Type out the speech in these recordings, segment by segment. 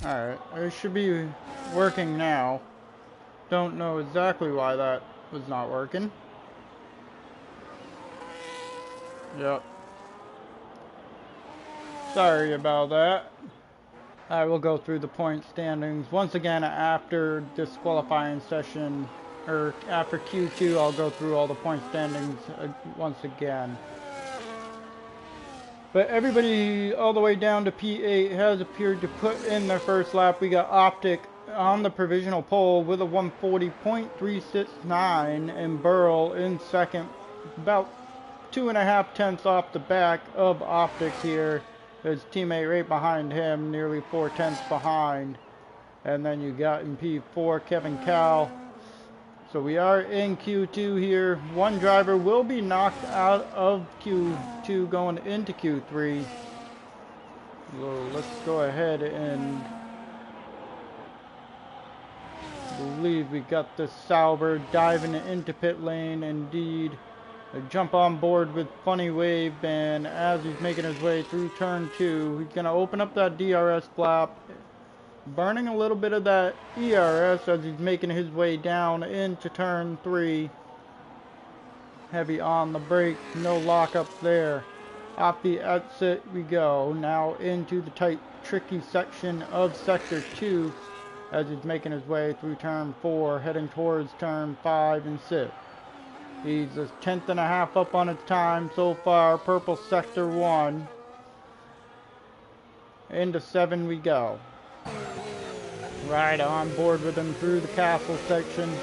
Alright, it should be working now. Don't know exactly why that was not working. Yep. Sorry about that. I will go through the point standings once again after this qualifying session, or after Q2. I'll go through all the point standings once again. But everybody all the way down to P8 has appeared to put in their first lap. We got Optic on the provisional pole with a 140.369 and Burl in second, about 2.5 tenths off the back of Optic here. His teammate right behind him, nearly 4 tenths behind. And then you got in P4 Kevin Cal. So we are in Q2 here. One driver will be knocked out of Q2 going into Q3. So let's go ahead and believe we got the Sauber diving into pit lane. Indeed. Jump on board with Funny Wave, and as he's making his way through turn 2, he's going to open up that DRS flap, burning a little bit of that ERS as he's making his way down into turn 3. Heavy on the brakes, no lockup there. Off the exit we go, now into the tight, tricky section of sector 2 as he's making his way through turn 4, heading towards turn 5 and 6. He's a 1/10.5 up on his time so far. Purple sector 1. Into 7 we go. Right on board with him through the castle section.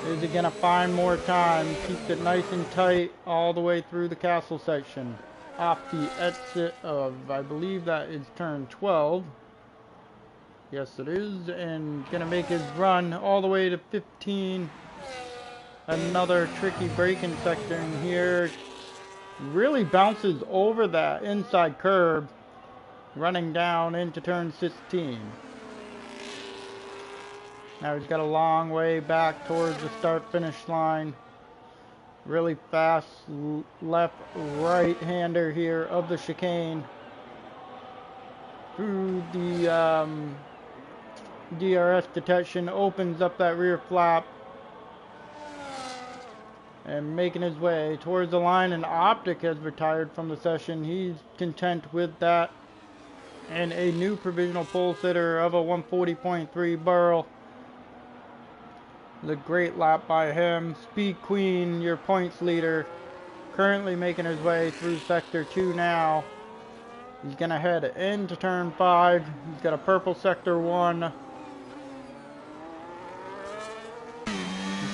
Is he gonna find more time? Keeps it nice and tight all the way through the castle section. Off the exit of, I believe that is turn 12. Yes it is. And gonna make his run all the way to 15. Another tricky braking section here. Really bounces over that inside curb, running down into turn 16. Now he's got a long way back towards the start-finish line. Really fast left-right-hander here of the chicane. Through the DRS detection, opens up that rear flap. And making his way towards the line, and Optic has retired from the session. He's content with that. And a new provisional pole sitter of a 140.3 Burl. The great lap by him. Speed Queen, your points leader, currently making his way through sector 2 now. He's going to head into turn 5. He's got a purple sector 1.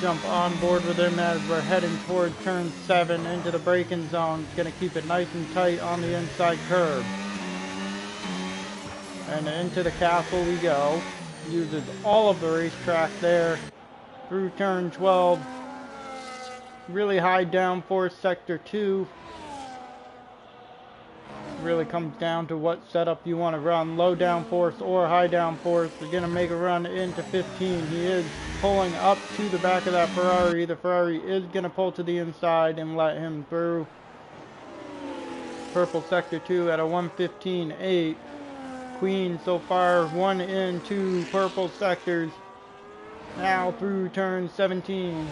Jump on board with him as we're heading toward turn 7 into the braking zone. Going to keep it nice and tight on the inside curb. And into the castle we go. Uses all of the racetrack there through turn 12. Really high downforce sector 2. Really comes down to what setup you want to run, low downforce or high downforce. We're going to make a run into 15. He is pulling up to the back of that Ferrari. The Ferrari is going to pull to the inside and let him through. Purple sector 2 at a 1:15.8. Queen so far 1 in 2 purple sectors. Now through turn 17.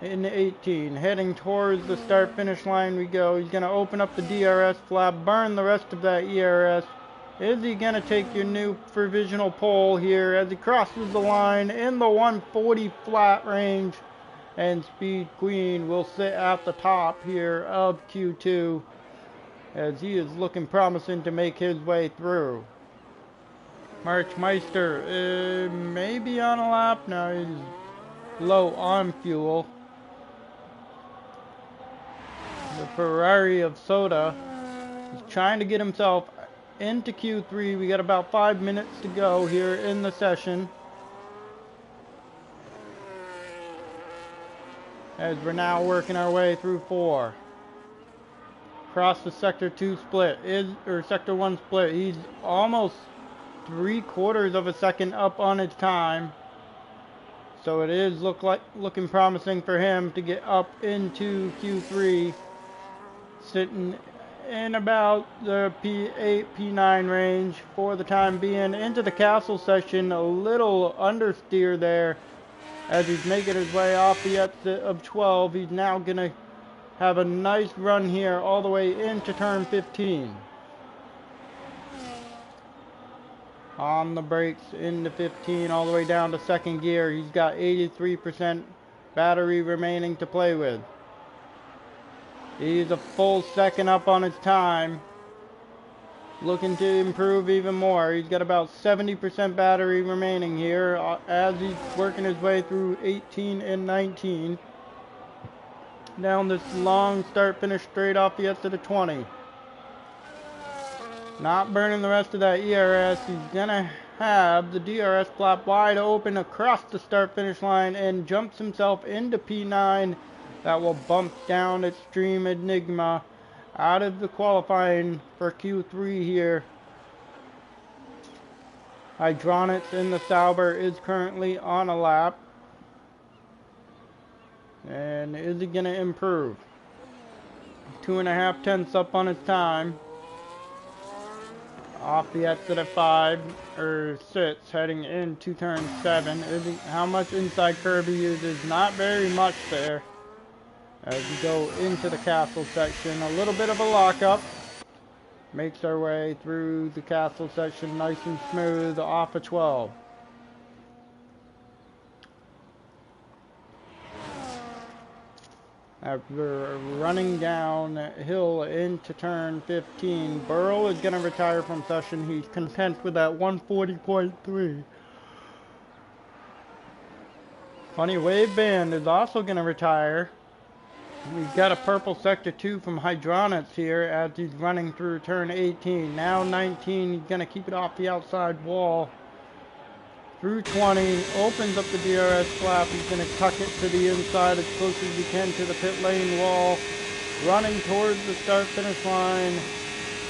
In 18, heading towards the start-finish line we go. He's going to open up the DRS flap, burn the rest of that ERS. Is he going to take your new provisional pole here as he crosses the line in the 140 flat range? And Speed Queen will sit at the top here of Q2 as he is looking promising to make his way through. Marchmeister may be on a lap. Now he's low on fuel. The Ferrari of Soda is trying to get himself into Q3. We got about 5 minutes to go here in the session. As we're now working our way through 4. Across the sector 2 split, or sector 1 split. He's almost 3/4 of a second up on his time. So it is looking promising for him to get up into Q3. Sitting in about the P8, P9 range for the time being. Into the castle section, a little understeer there as he's making his way off the exit of 12. He's now going to have a nice run here all the way into turn 15. On the brakes into 15 all the way down to second gear. He's got 83% battery remaining to play with. He's a full second up on his time. Looking to improve even more. He's got about 70% battery remaining here as he's working his way through 18 and 19. Down this long start finish straight off the exit of 20. Not burning the rest of that ERS. He's gonna have the DRS flap wide open across the start finish line and jumps himself into P9. That will bump down Extreme Enigma out of the qualifying for Q3 here. Hydronics in the Sauber is currently on a lap. And is he gonna improve? 2.5 tenths up on his time. Off the exit of 5 or 6, heading into turn 7. How much inside curve he uses? Not very much there. As we go into the castle section, a little bit of a lockup. Makes our way through the castle section nice and smooth off of 12. After running downhill into turn 15, Burrow is going to retire from session. He's content with that 140.3. Funny Wave Band is also going to retire. We've got a purple sector 2 from Hydronics here as he's running through turn 18. Now 19, he's going to keep it off the outside wall. Through 20, opens up the DRS flap. He's going to tuck it to the inside as close as he can to the pit lane wall. Running towards the start finish line.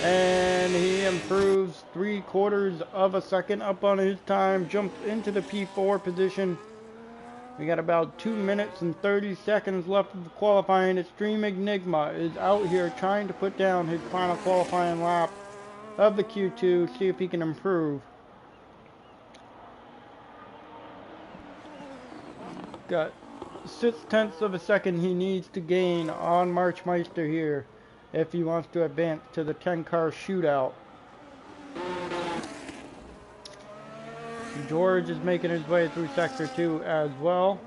And he improves 3/4 of a second up on his time. Jumps into the P4 position. We got about 2 minutes and 30 seconds left of the qualifying. Extreme Enigma is out here trying to put down his final qualifying lap of the Q2. See if he can improve. Got 6/10 of a second he needs to gain on Marchmeister here if he wants to advance to the 10-car shootout. George is making his way through sector 2 as well.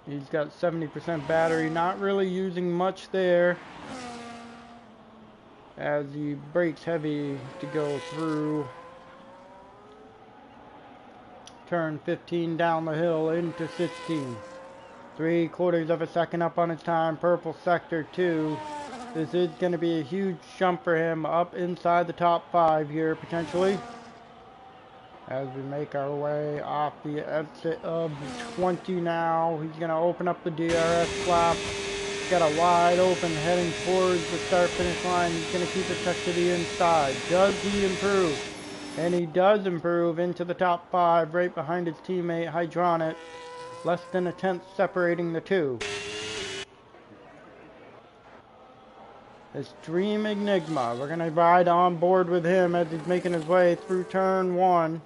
He's got 70% battery, not really using much there as he brakes heavy to go through turn 15 down the hill into 16. 3/4 of a second up on his time. Purple sector 2. This is going to be a huge jump for him up inside the top 5 here potentially. As we make our way off the exit of 20 now. He's going to open up the DRS flap. He's got a wide open heading towards the start finish line. He's going to keep it tucked to the inside. Does he improve? And he does improve into the top 5 right behind his teammate Hydronic. Less than a tenth separating the two. Extreme Enigma. We're going to ride on board with him as he's making his way through turn 1.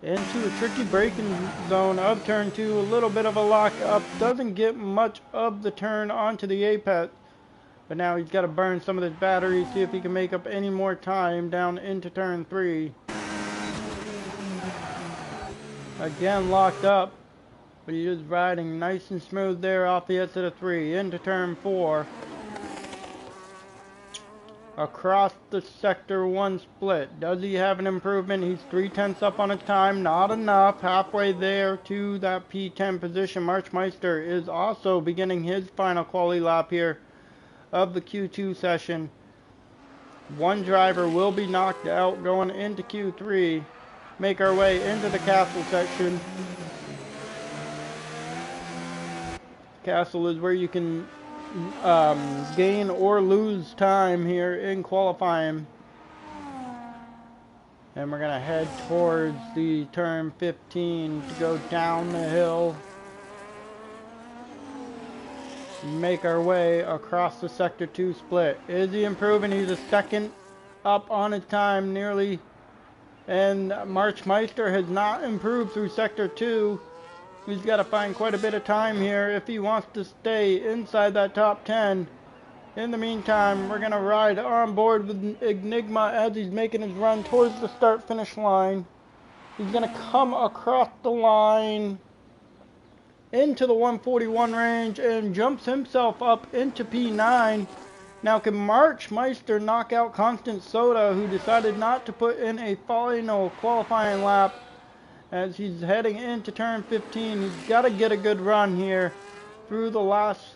Into a tricky braking zone of turn 2. A little bit of a lock up. Doesn't get much of the turn onto the apex. But now he's got to burn some of his battery. See if he can make up any more time down into turn 3. Again locked up. But he is riding nice and smooth there off the exit of 3. Into turn 4. Across the sector 1 split. Does he have an improvement? He's 3/10 up on his time. Not enough. Halfway there to that P10 position. Marchmeister is also beginning his final quali lap here of the Q2 session. One driver will be knocked out going into Q3. Make our way into the castle section. Castle is where you can gain or lose time here in qualifying. And we're going to head towards the turn 15 to go down the hill. make our way across the Sector 2 split. Is he improving? He's a second up on his time nearly. And Marchmeister has not improved through Sector 2. He's got to find quite a bit of time here if he wants to stay inside that top 10. In the meantime, we're going to ride on board with Enigma as he's making his run towards the start-finish line. He's going to come across the line into the 141 range and jumps himself up into P9. Now, can Marchmeister knock out Constant Soda, who decided not to put in a final qualifying lap as he's heading into turn 15? He's got to get a good run here through the last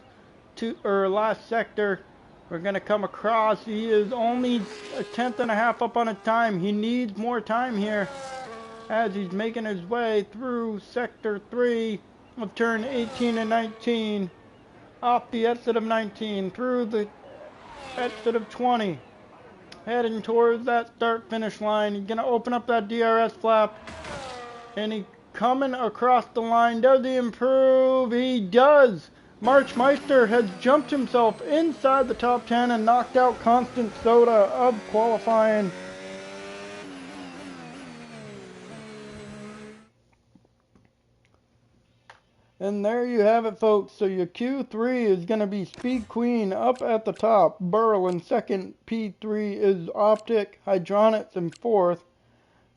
sector. We're going to come across. He is only a tenth and a half up on a time. He needs more time here as he's making his way through Sector 3 of turn 18 and 19, off the exit of 19, through the exit of 20, heading towards that start-finish line. He's going to open up that DRS flap, and he coming across the line. Does he improve? He does! Marchmeister has jumped himself inside the top 10 and knocked out Constant Soda of qualifying. And there you have it, folks. So your Q3 is going to be Speed Queen up at the top. Burl in second. P3 is Optic. Hydronics in fourth.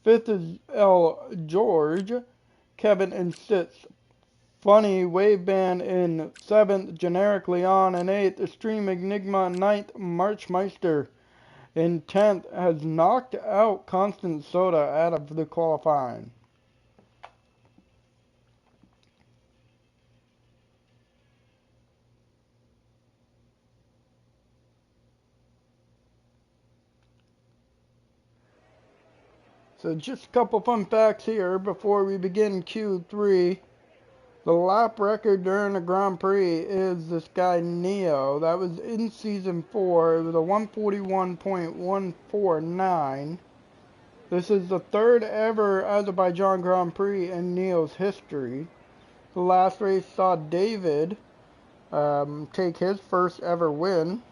Fifth is L. George. Kevin in sixth. Funny Waveband in seventh. Generic Leon in eighth. Extreme Enigma in ninth. Marchmeister in 10th has knocked out Constant Soda out of the qualifying. So just a couple fun facts here before we begin Q3. The lap record during the Grand Prix is this guy Neo. That was in Season 4. It was a 141.149. This is the third ever Azerbaijan Grand Prix in Neo's history. The last race saw David take his first ever win.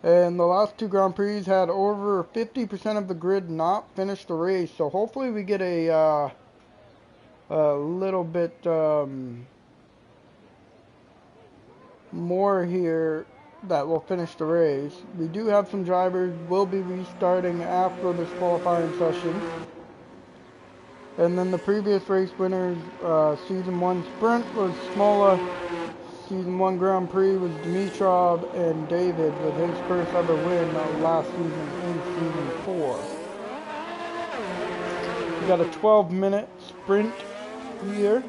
And the last two Grand Prix had over 50% of the grid not finish the race. So hopefully we get a little bit more here that will finish the race. We do have some drivers will be restarting after this qualifying session. And then the previous race winners, Season 1 Sprint was Smola. Season 1 Grand Prix was Dimitrov and David with his first ever win last season in Season 4. We got a 12-minute sprint here.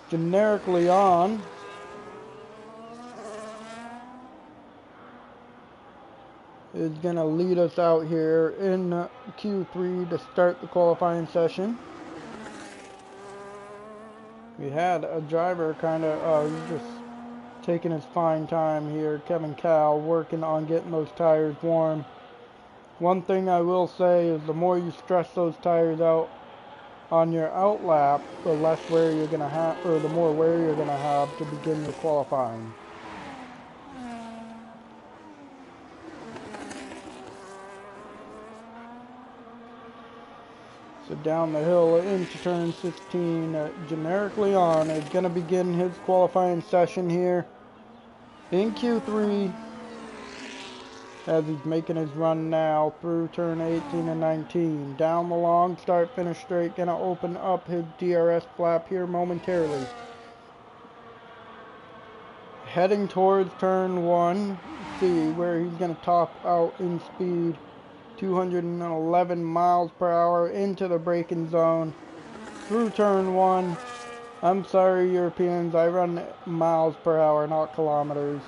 Generic Leon is going to lead us out here in Q3 to start the qualifying session. We had a driver kind of, he's just taking his fine time here. Kevin Cal working on getting those tires warm. One thing I will say is the more you stress those tires out on your out lap, the less wear you're going to have, or the more wear you're going to have to begin the qualifying. So down the hill into turn 16, Generic Leon is going to begin his qualifying session here in Q3 as he's making his run now through turn 18 and 19. Down the long start-finish straight, going to open up his DRS flap here momentarily. Heading towards turn 1, see where he's going to top out in speed. 211 miles per hour into the braking zone through turn 1. I'm sorry, Europeans, I run miles per hour, not kilometers.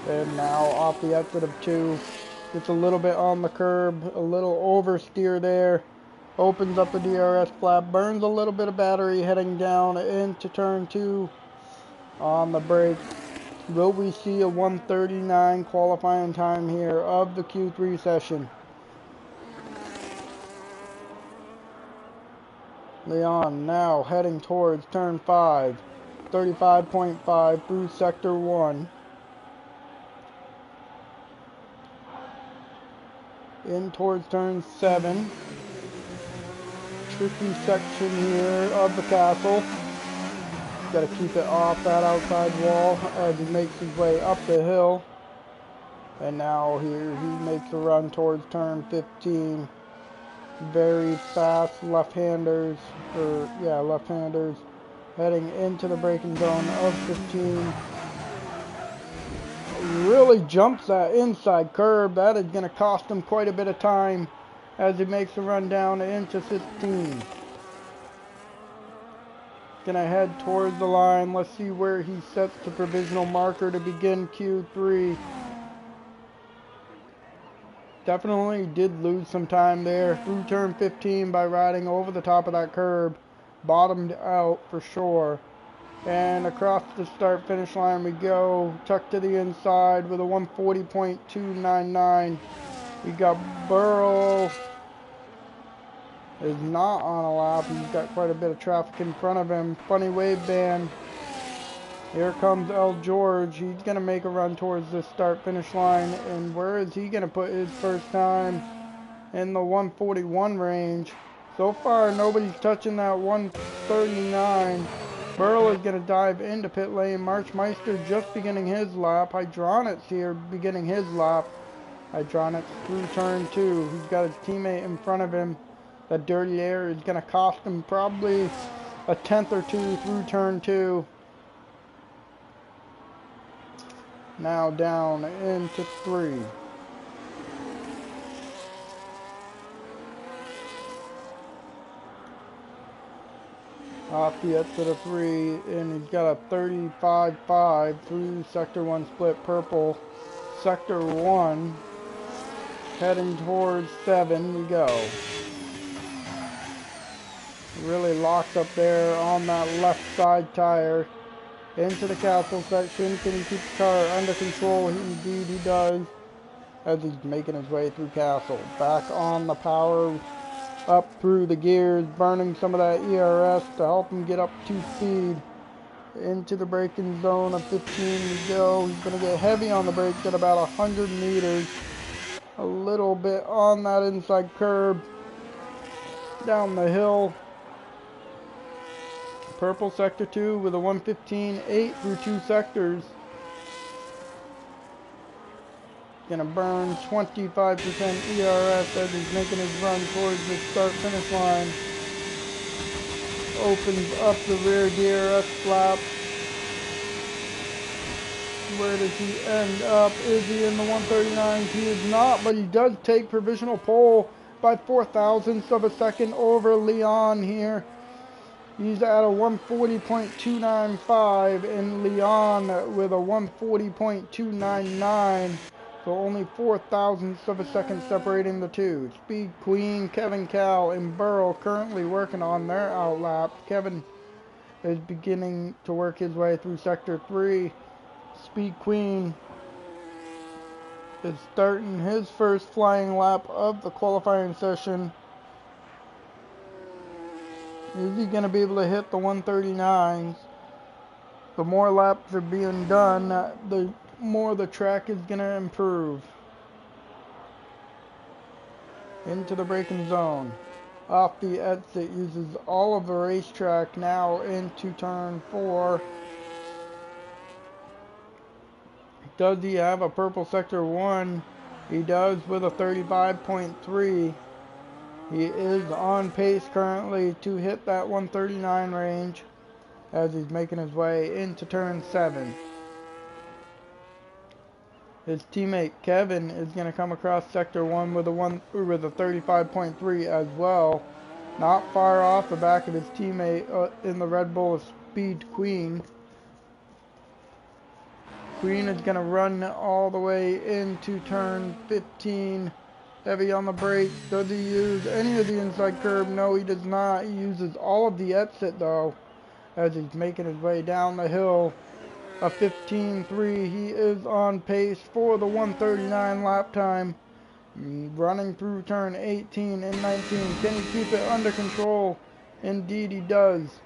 And now off the exit of 2, gets a little bit on the curb, a little oversteer there, opens up the DRS flap, burns a little bit of battery heading down into turn 2 on the brakes. Will we see a 1:39 qualifying time here of the Q3 session? Leon now heading towards turn 5, 35.5 through sector 1. In towards turn 7. Tricky section here of the castle. Got to keep it off that outside wall as he makes his way up the hill. And now here he makes a run towards turn 15. Very fast left-handers, left-handers heading into the braking zone of 15. Really jumps that inside curb. That is going to cost him quite a bit of time as he makes a run down into 15. Gonna head towards the line. Let's see where he sets the provisional marker to begin Q3. Definitely did lose some time there through turn 15 by riding over the top of that curb. Bottomed out for sure. And across the start finish line we go. Tucked to the inside with a 140.299. We got Burrow. Is not on a lap. He's got quite a bit of traffic in front of him. Funny wave band. Here comes El George. He's going to make a run towards the start finish line. And where is he going to put his first time? In the 141 range. So far nobody's touching that 139. Burl is going to dive into pit lane. Marchmeister just beginning his lap. Hydronics here beginning his lap. Hydronics through turn 2. He's got his teammate in front of him. That dirty air is going to cost him probably a tenth or two through turn 2. Now down into 3. Off the exit of 3, and he's got a 35.5 through sector 1 split purple. Sector 1 heading towards 7 we go. Really locked up there on that left side tire. Into the castle section. Can he keep the car under control? Indeed he does. As he's making his way through castle. Back on the power. Up through the gears. Burning some of that ERS to help him get up to speed. Into the braking zone of 15 we go. He's going to get heavy on the brakes at about 100 meters. A little bit on that inside curb. Down the hill. Purple sector 2 with a 115.8 through 2 sectors. Gonna burn 25% ERS as he's making his run towards the start finish line. Opens up the rear DRS flap. Where does he end up? Is he in the 139? He is not, but he does take provisional pole by 0.04 of a second over Leon here. He's at a 140.295 and Leon with a 140.299. So only 0.04 of a second separating the two. Speed Queen, Kevin Cal, and Burrow currently working on their outlap. Kevin is beginning to work his way through Sector 3. Speed Queen is starting his first flying lap of the qualifying session. Is he going to be able to hit the 139s? The more laps are being done, the more the track is going to improve. Into the braking zone. Off the exit, uses all of the racetrack now into turn 4. Does he have a purple sector 1? He does with a 35.3. He is on pace currently to hit that 139 range as he's making his way into turn 7. His teammate Kevin is going to come across sector 1 with a 35.3 as well. Not far off the back of his teammate in the Red Bull Speed Queen. Queen is going to run all the way into turn 15. Heavy on the brakes. Does he use any of the inside curb? No, he does not. He uses all of the exit though as he's making his way down the hill a 15.3. He is on pace for the 139 lap time. Running through turn 18 and 19. Can he keep it under control? Indeed he does.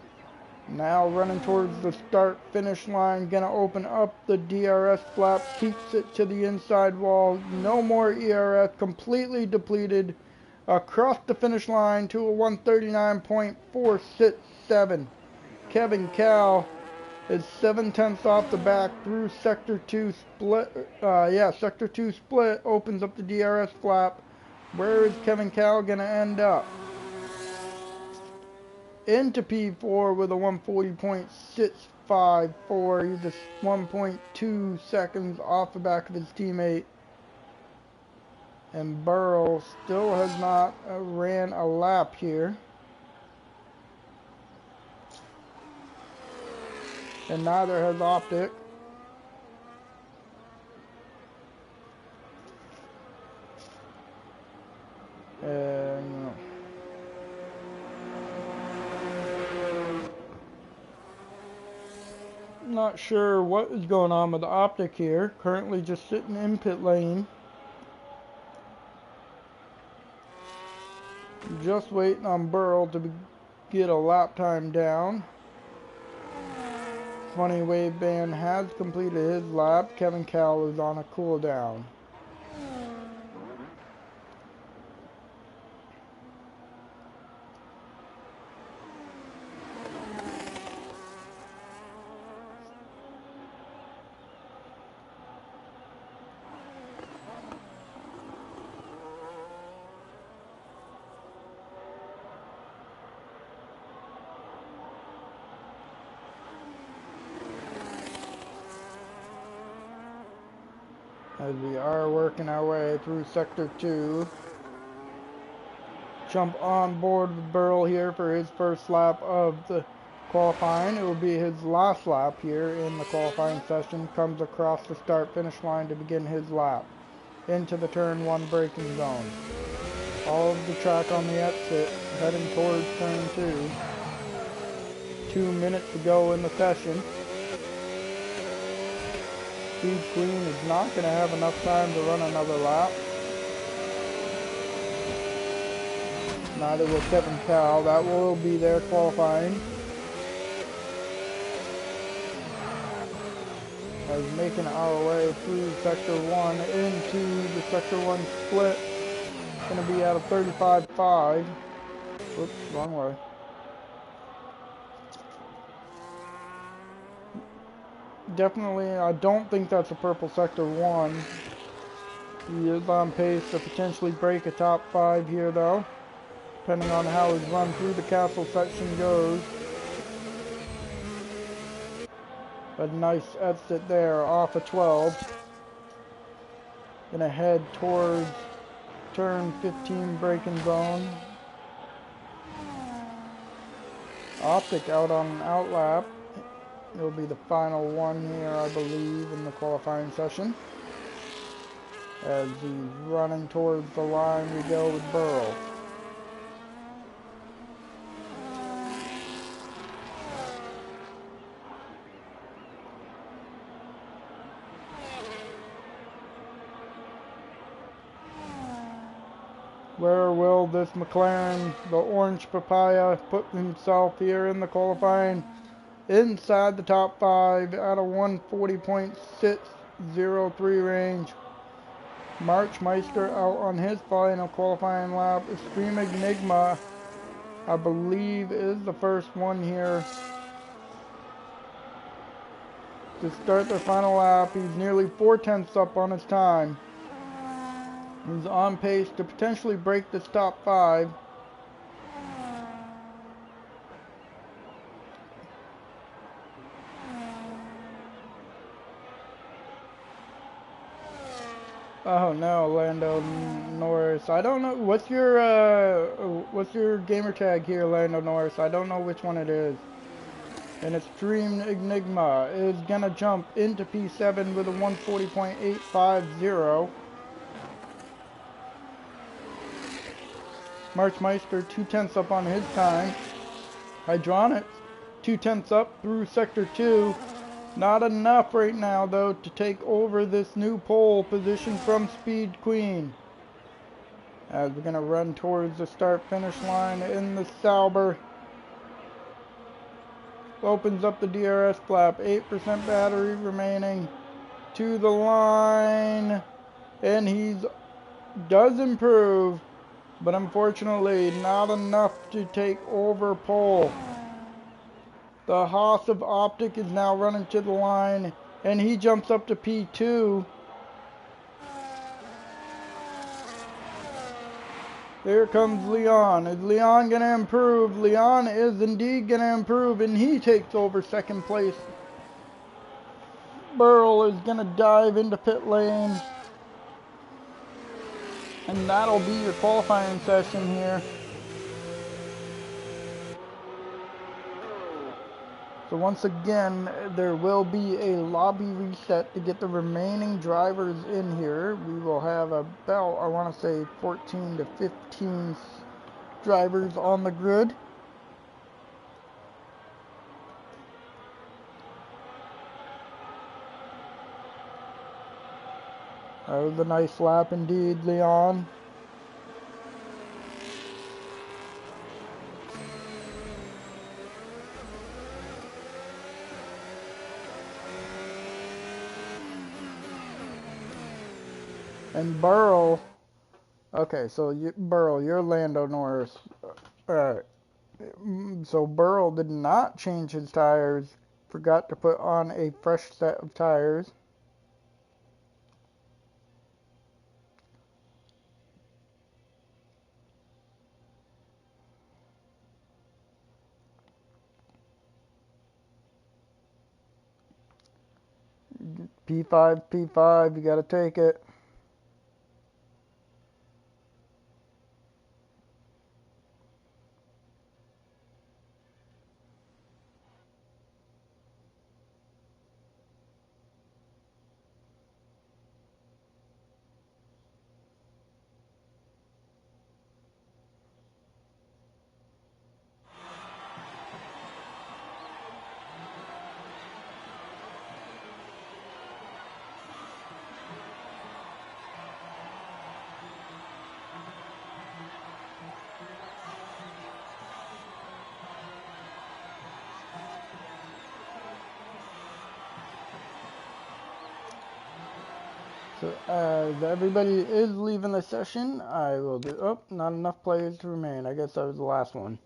Now running towards the start finish line. Gonna open up the DRS flap. Keeps it to the inside wall. No more ERS. Completely depleted. Across the finish line to a 139.467. Kevin Cal is 7/10 off the back through sector 2 split. Sector 2 split opens up the DRS flap. Where is Kevin Cal gonna end up? Into P4 with a 140.654. He's just 1.2 seconds off the back of his teammate. And Burrow still has not ran a lap here. And neither has Optic. And not sure what is going on with the Optic here. Currently just sitting in pit lane. Just waiting on Burrow to get a lap time down. Funny Wave Band has completed his lap. Kevin Cal is on a cooldown. As we are working our way through Sector 2. Jump on board with Burl here for his first lap of the qualifying. It will be his last lap here in the qualifying session. Comes across the start-finish line to begin his lap. Into the turn 1 braking zone. All of the track on the exit, heading towards turn 2. 2 minutes to go in the session. Speed Queen is not going to have enough time to run another lap. Neither will Kevin Cal. That will be their qualifying. As making our way through Sector 1 into the Sector 1 split. Going to be at a 35.5. Oops, wrong way. Definitely, I don't think that's a purple Sector 1. He is on pace to potentially break a top 5 here though, depending on how his run through the castle section goes. A nice exit there off of 12. Gonna head towards turn 15 braking zone. Optic out on an outlap. It'll be the final one here, I believe, in the qualifying session. As he's running towards the line, we go with Burrow. Where will this McLaren, the orange papaya, put himself here in the qualifying? Inside the top 5 at a 140.603 range. Marchmeister out on his final qualifying lap. Extreme Enigma, I believe, is the first one here to start their final lap. He's nearly 4/10 up on his time. He's on pace to potentially break this top 5. Oh no, Lando Norris. I don't know. What's your gamer tag here, Lando Norris? I don't know which one it is. And Extreme Enigma is gonna jump into P7 with a 140.850. Marchmeister 2/10 up on his time. Hydronics 2/10 up through Sector 2. Not enough right now, though, to take over this new pole position from Speed Queen. As we're going to run towards the start-finish line in the Sauber. Opens up the DRS flap. 8% battery remaining. To the line. And he does improve. But unfortunately, not enough to take over pole. The Haas of Optic is now running to the line, and he jumps up to P2. There comes Leon. Is Leon going to improve? Leon is indeed going to improve, and he takes over second place. Burl is going to dive into pit lane. And that'll be your qualifying session here. So once again, there will be a lobby reset to get the remaining drivers in here. We will have about, I want to say, 14 to 15 drivers on the grid. That was a nice lap indeed, Leon. And Burl, okay, so Burl, you're Lando Norris. Alright, so Burl did not change his tires, forgot to put on a fresh set of tires. P5, you gotta take it. So as everybody is leaving the session, I will do, oh, not enough players to remain. I guess that was the last one.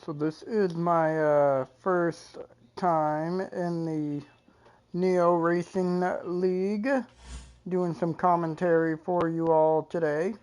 So this is my first time in the Neo Racing League, doing some commentary for you all today.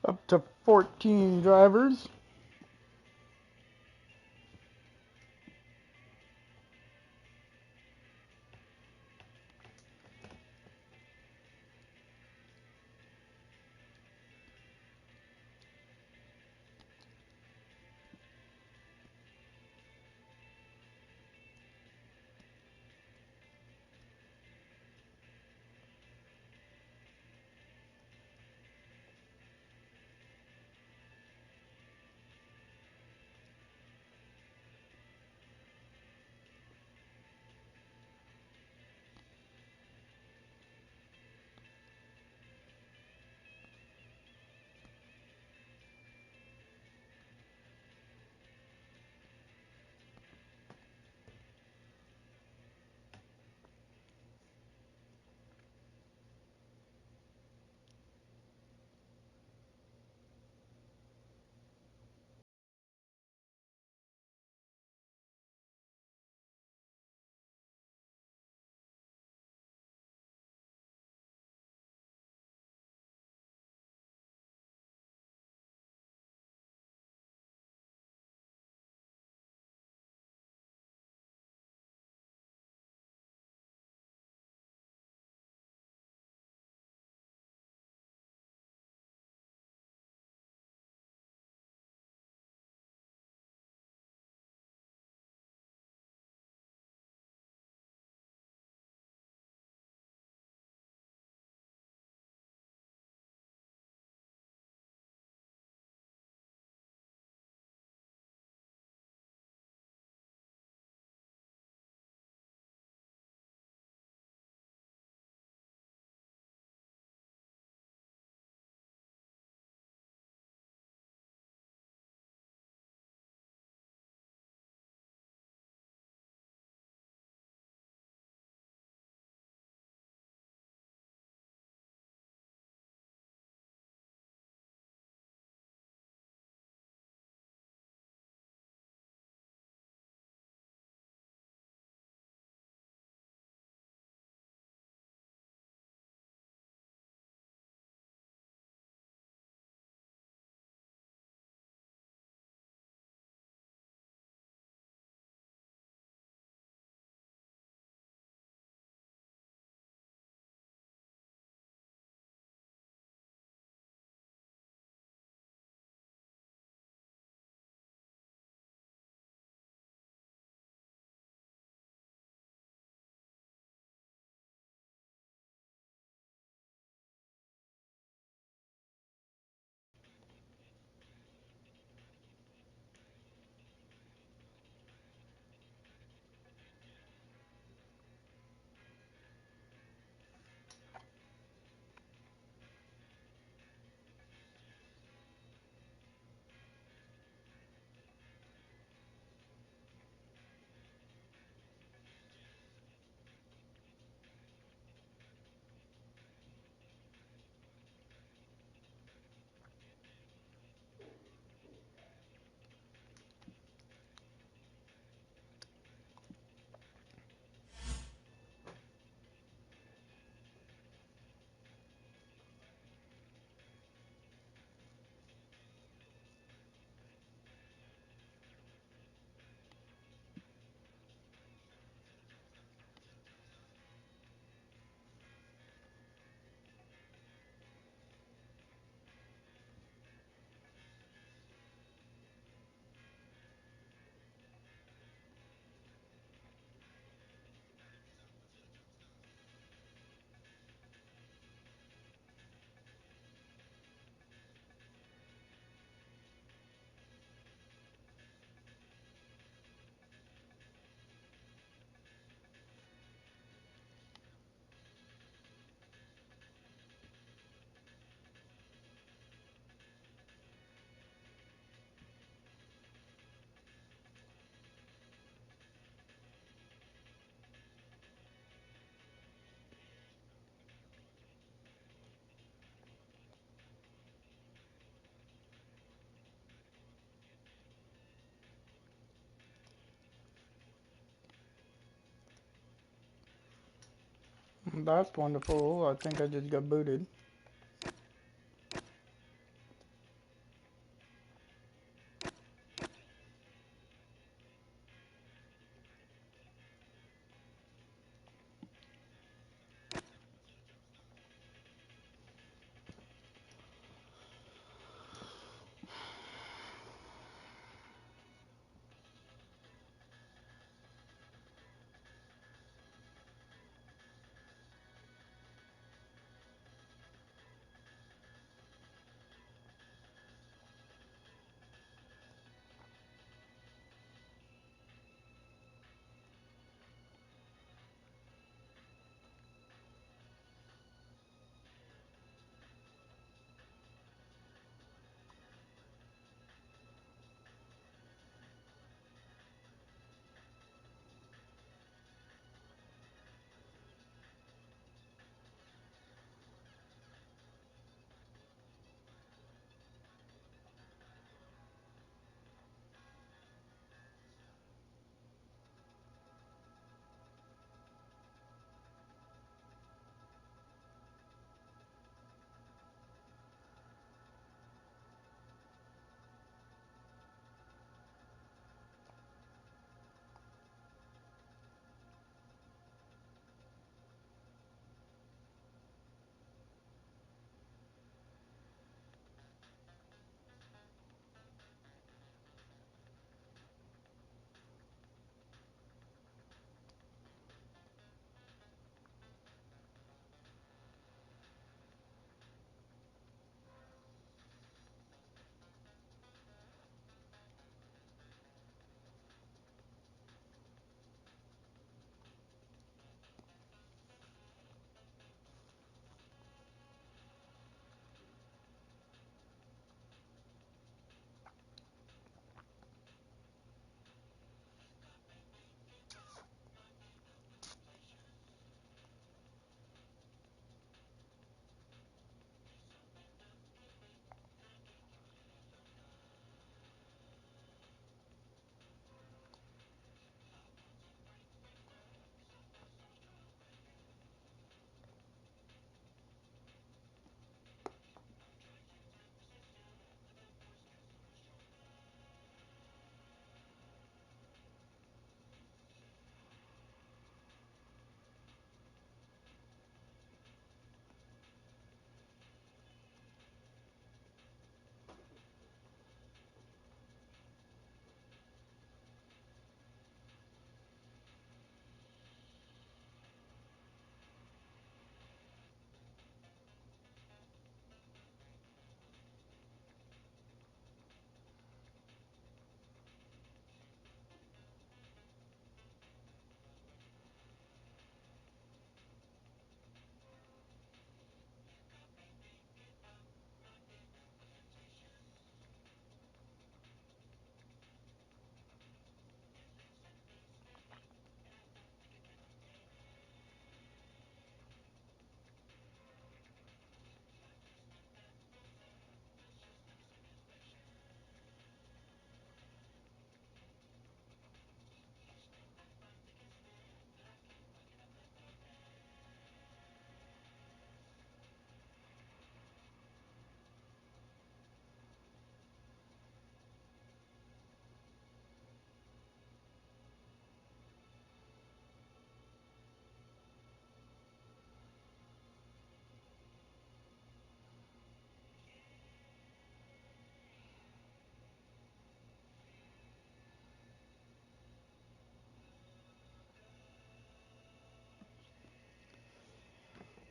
Up to 14 drivers. That's wonderful. I think I just got booted.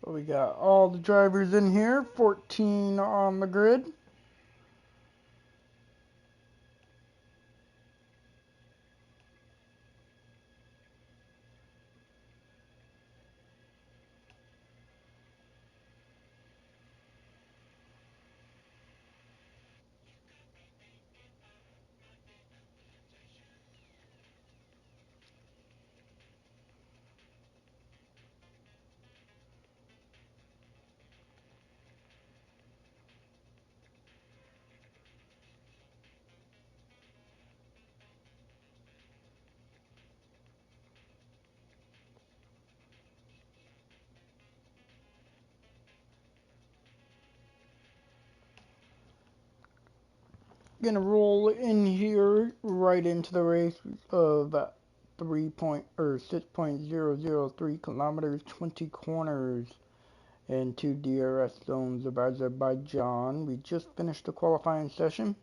We got all the drivers in here, 14 on the grid. Gonna roll in here right into the race of 6.003 kilometers, 20 corners, and 2 DRS zones of Azerbaijan. We just finished the qualifying session.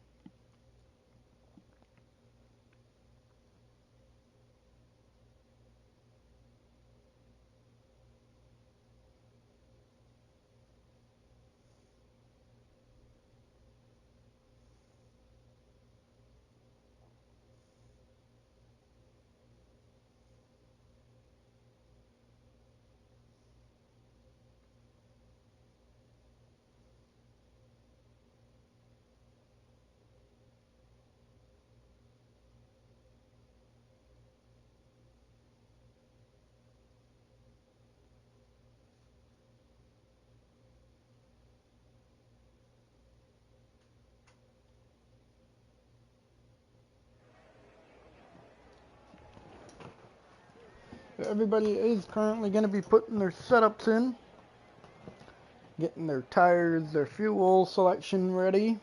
Everybody is currently going to be putting their setups in, getting their tires, their fuel selection ready.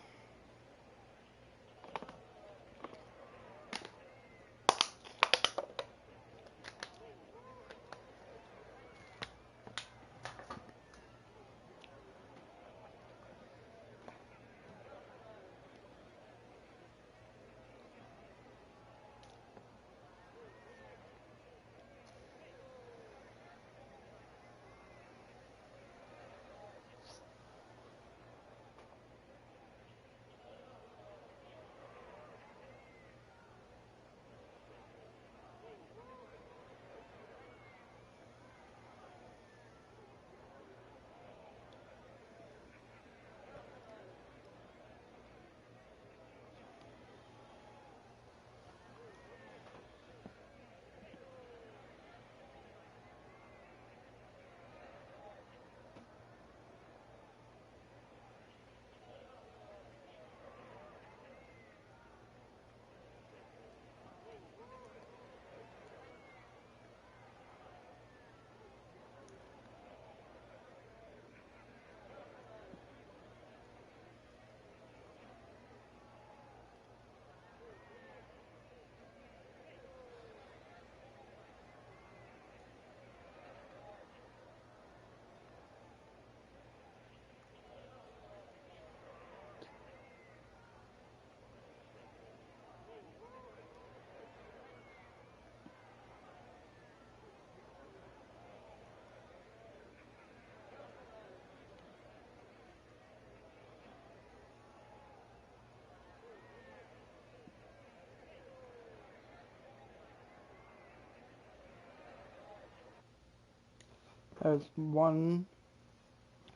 As one,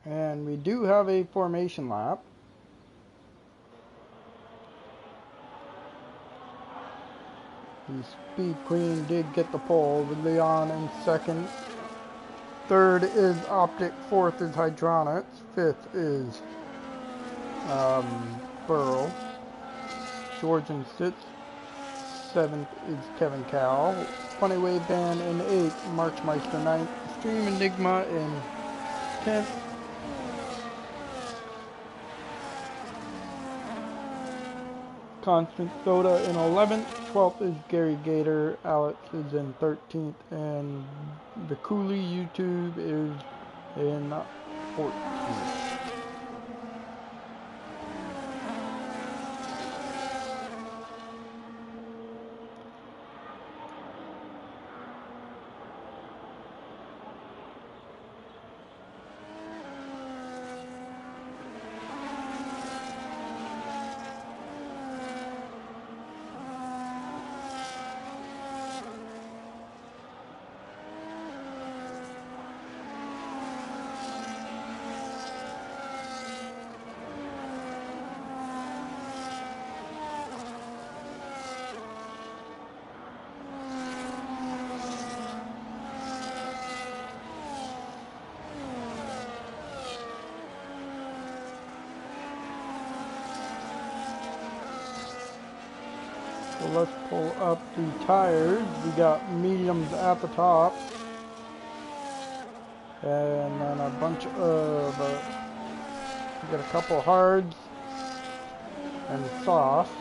and we do have a formation lap. The Speed Queen did get the pole with Leon in second. Third is Optic. Fourth is Hydronics. Fifth is Burrow. George in sixth. Seventh is Kevin Cowell. Funny Wave Band in eighth. Marchmeister ninth. Stream Enigma in 10th. Constant Soda in 11th. 12th is Gary Gator. Alex is in 13th. And the Cooley YouTube is in 14th. So let's pull up the tires. We got mediums at the top. And then a bunch of, we got a couple hards. and soft.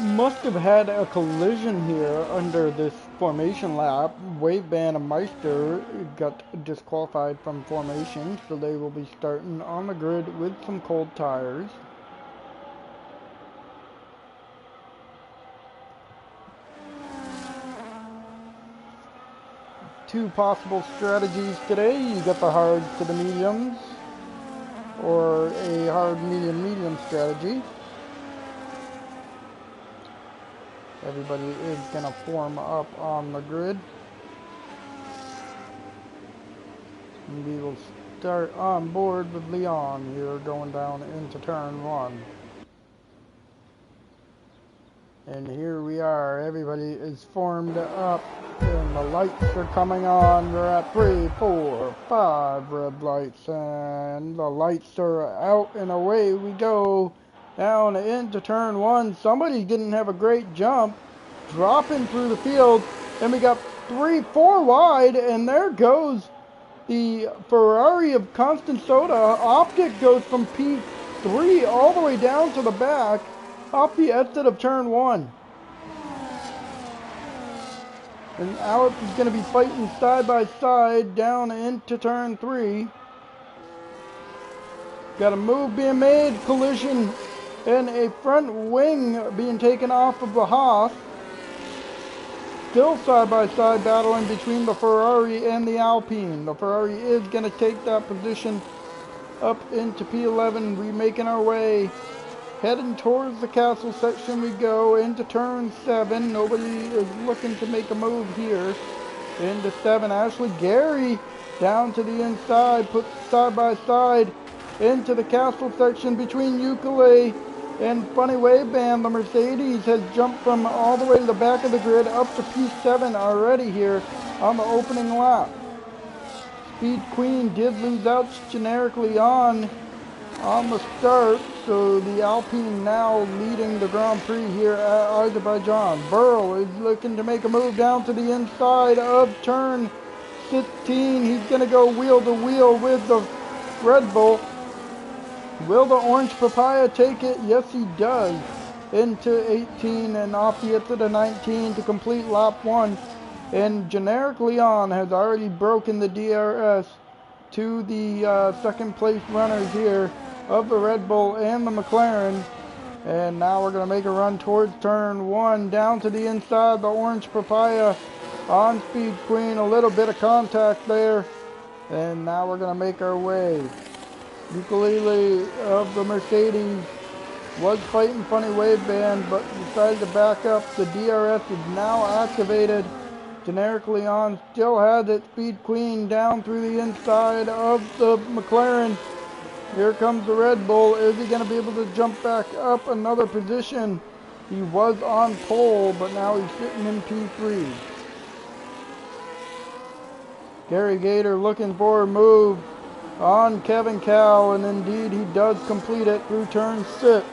Must have had a collision here under this formation lap. Waveband and Meister got disqualified from formation, so they will be starting on the grid with some cold tires. Two possible strategies today. You got the hards to the mediums, or a hard medium strategy. Everybody is going to form up on the grid. And we will start on board with Leon here going down into turn 1. And here we are. Everybody is formed up and the lights are coming on. We're at 3, 4, 5 red lights and the lights are out and away we go. Down into turn 1. Somebody didn't have a great jump, dropping through the field, and we got 3, 4 wide, and there goes the Ferrari of Constant Soda. Optic goes from P3 all the way down to the back, off the exit of turn 1. And Alex is going to be fighting side by side down into turn 3. Got a move being made, collision, and a front wing being taken off of the Haas. Still side-by-side battling between the Ferrari and the Alpine. The Ferrari is going to take that position up into P11. We're making our way. Heading towards the castle section we go into turn 7. Nobody is looking to make a move here. Into 7. Ashley Gary down to the inside. Put side-by-side into the castle section between Ukulele and Funny Waveband. The Mercedes has jumped from all the way to the back of the grid up to P7 already here on the opening lap. Speed Queen did lose out generically on the start, so the Alpine now leading the Grand Prix here at Azerbaijan. Burl is looking to make a move down to the inside of turn 15. He's going to go wheel to wheel with the Red Bull. Will the Orange Papaya take it? Yes, he does. Into 18 and off the exit of 19 to complete lap 1. And Generic Leon has already broken the DRS to the second place runners here of the Red Bull and the McLaren. And now we're going to make a run towards turn 1. Down to the inside, the Orange Papaya on Speed Queen. A little bit of contact there. And now we're going to make our way. Ukulele of the Mercedes was fighting Funny Waveband, but decided to back up. The DRS is now activated. Generic Leon still has it. Speed Queen down through the inside of the McLaren. Here comes the Red Bull. Is he going to be able to jump back up another position? He was on pole, but now he's sitting in P3. Gary Gator looking for a move on Kevin Cow, and indeed he does complete it through turn 6.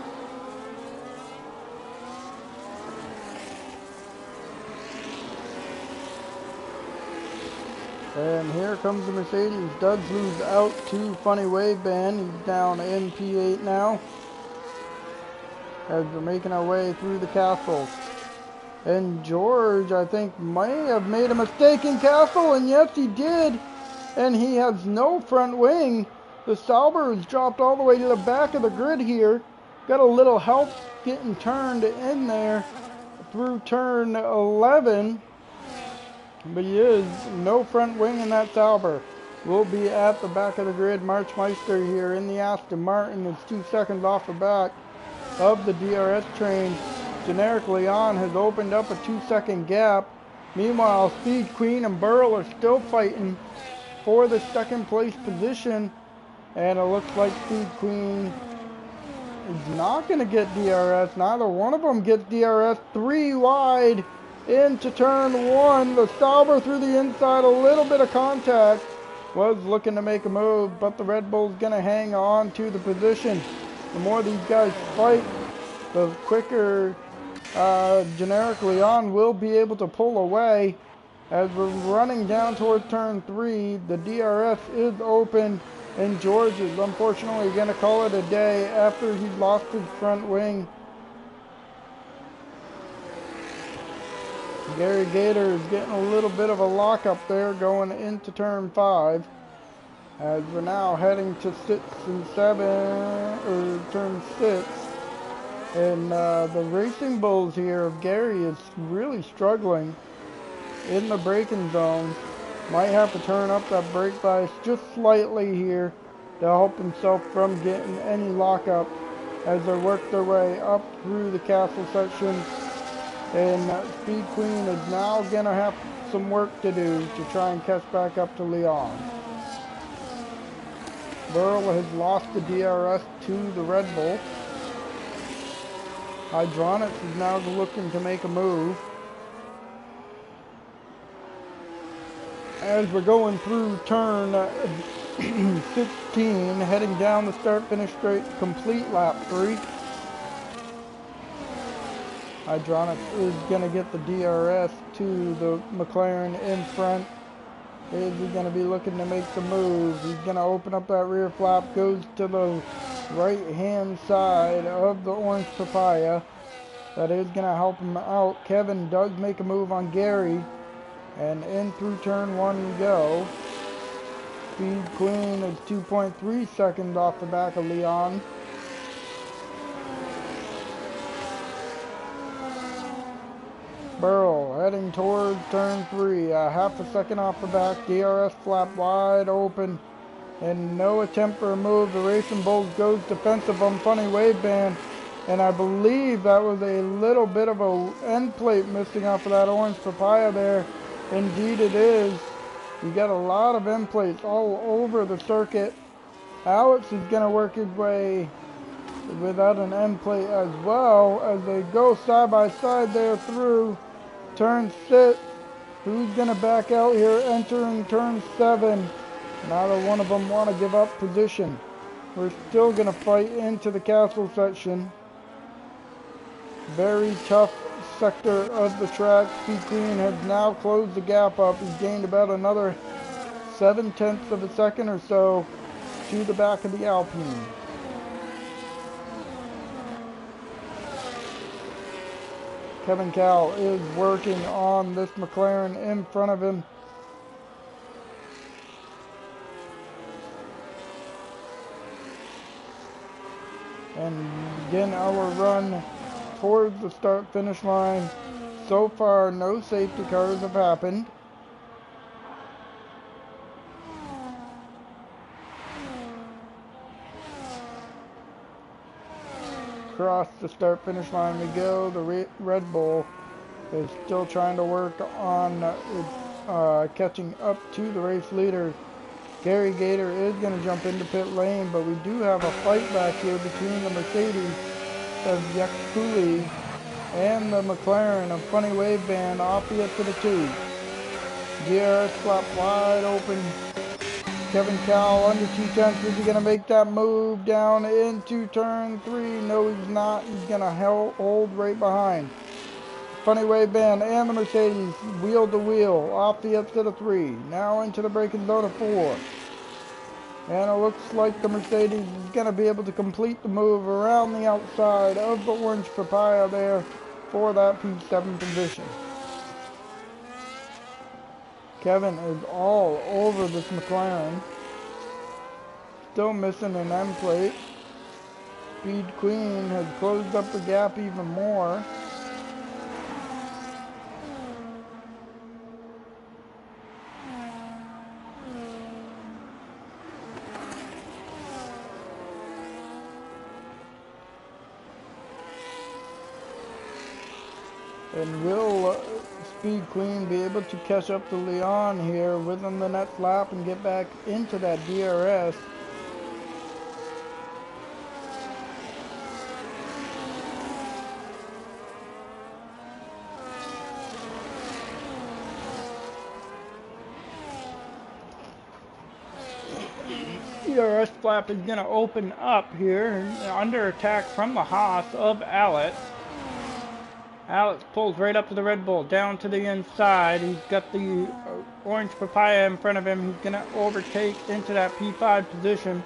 And here comes the Mercedes. Does lose out to Funny Waveband. He's down in P8 now, as we're making our way through the castle. And George, I think, may have made a mistake in castle, and yes, he did. And he has no front wing. The Sauber is dropped all the way to the back of the grid here. Got a little help getting turned in there through turn 11. But he is no front wing in that Sauber. We'll be at the back of the grid. Marchmeister here in the Aston Martin is 2 seconds off the back of the DRS train. Generic Leon has opened up a 2-second gap. Meanwhile, Speed Queen and Burl are still fighting for the second place position, and it looks like Speed Queen is not going to get DRS. Neither one of them gets DRS. 3 wide into turn 1. The Sauber through the inside, a little bit of contact. Was looking to make a move, but the Red Bull's going to hang on to the position. The more these guys fight, the quicker Generic Leon will be able to pull away. As we're running down towards turn 3, the DRS is open, And George is unfortunately going to call it a day after he lost his front wing. Gary Gator is getting a little bit of a lockup there going into turn 5. As we're now heading to 6 and 7, or turn 6. And the Racing Bulls here of Gary is really struggling in the braking zone. Might have to turn up that brake bias just slightly here to help himself from getting any lockup as they work their way up through the castle section. And Speed Queen is now going to have some work to do to try and catch back up to Leon. Burl has lost the DRS to the Red Bull. Hydronics is now looking to make a move. As we're going through turn 16, heading down the start-finish straight, complete lap 3. Hydronics is going to get the DRS to the McLaren in front. Is he going to be looking to make the move? He's going to open up that rear flap, goes to the right-hand side of the orange papaya. That is going to help him out. Kevin does make a move on Gary. And in through turn 1 we go. Speed Queen is 2.3 seconds off the back of Leon. Burl heading towards turn 3. Half a second off the back. DRS flap wide open. And no attempt for a move. The Racing Bulls goes defensive on Funny Wave Band. And I believe that was a little bit of a end plate missing off of that orange papaya there. Indeed it is. You got a lot of end plates all over the circuit. Alex is going to work his way without an end plate as well as they go side by side there through turn 6. Who's going to back out here entering turn 7? Neither one of them want to give up position. We're still going to fight into the castle section. Very tough sector of the track. Speed Queen has now closed the gap up. He's gained about another 7/10 of a second or so to the back of the Alpine. Kevin Cal is working on this McLaren in front of him. And again, our run towards the start-finish line. So far, no safety cars have happened. Across the start-finish line we go. The Red Bull is still trying to work on catching up to the race leader. Gary Gator is going to jump into pit lane, but we do have a fight back here between the Mercedes of Yakuli and the McLaren of Funny Wave Band off the up to the 2. DRS flap wide open. Kevin Cowell under 2/10. Is he going to make that move down into turn 3? No, he's not. He's going to hold right behind. Funny Wave Band and the Mercedes wheel to wheel off the upset of 3. Now into the braking zone of 4. And it looks like the Mercedes is going to be able to complete the move around the outside of the orange papaya there for that P7 position. Kevin is all over this McLaren. Still missing an end plate. Speed Queen has closed up the gap even more. And will Speed Queen be able to catch up to Leon here within the next lap and get back into that DRS? DRS flap is going to open up here under attack from the Haas of Alex. Alex pulls right up to the Red Bull, down to the inside. He's got the orange papaya in front of him. He's going to overtake into that P5 position.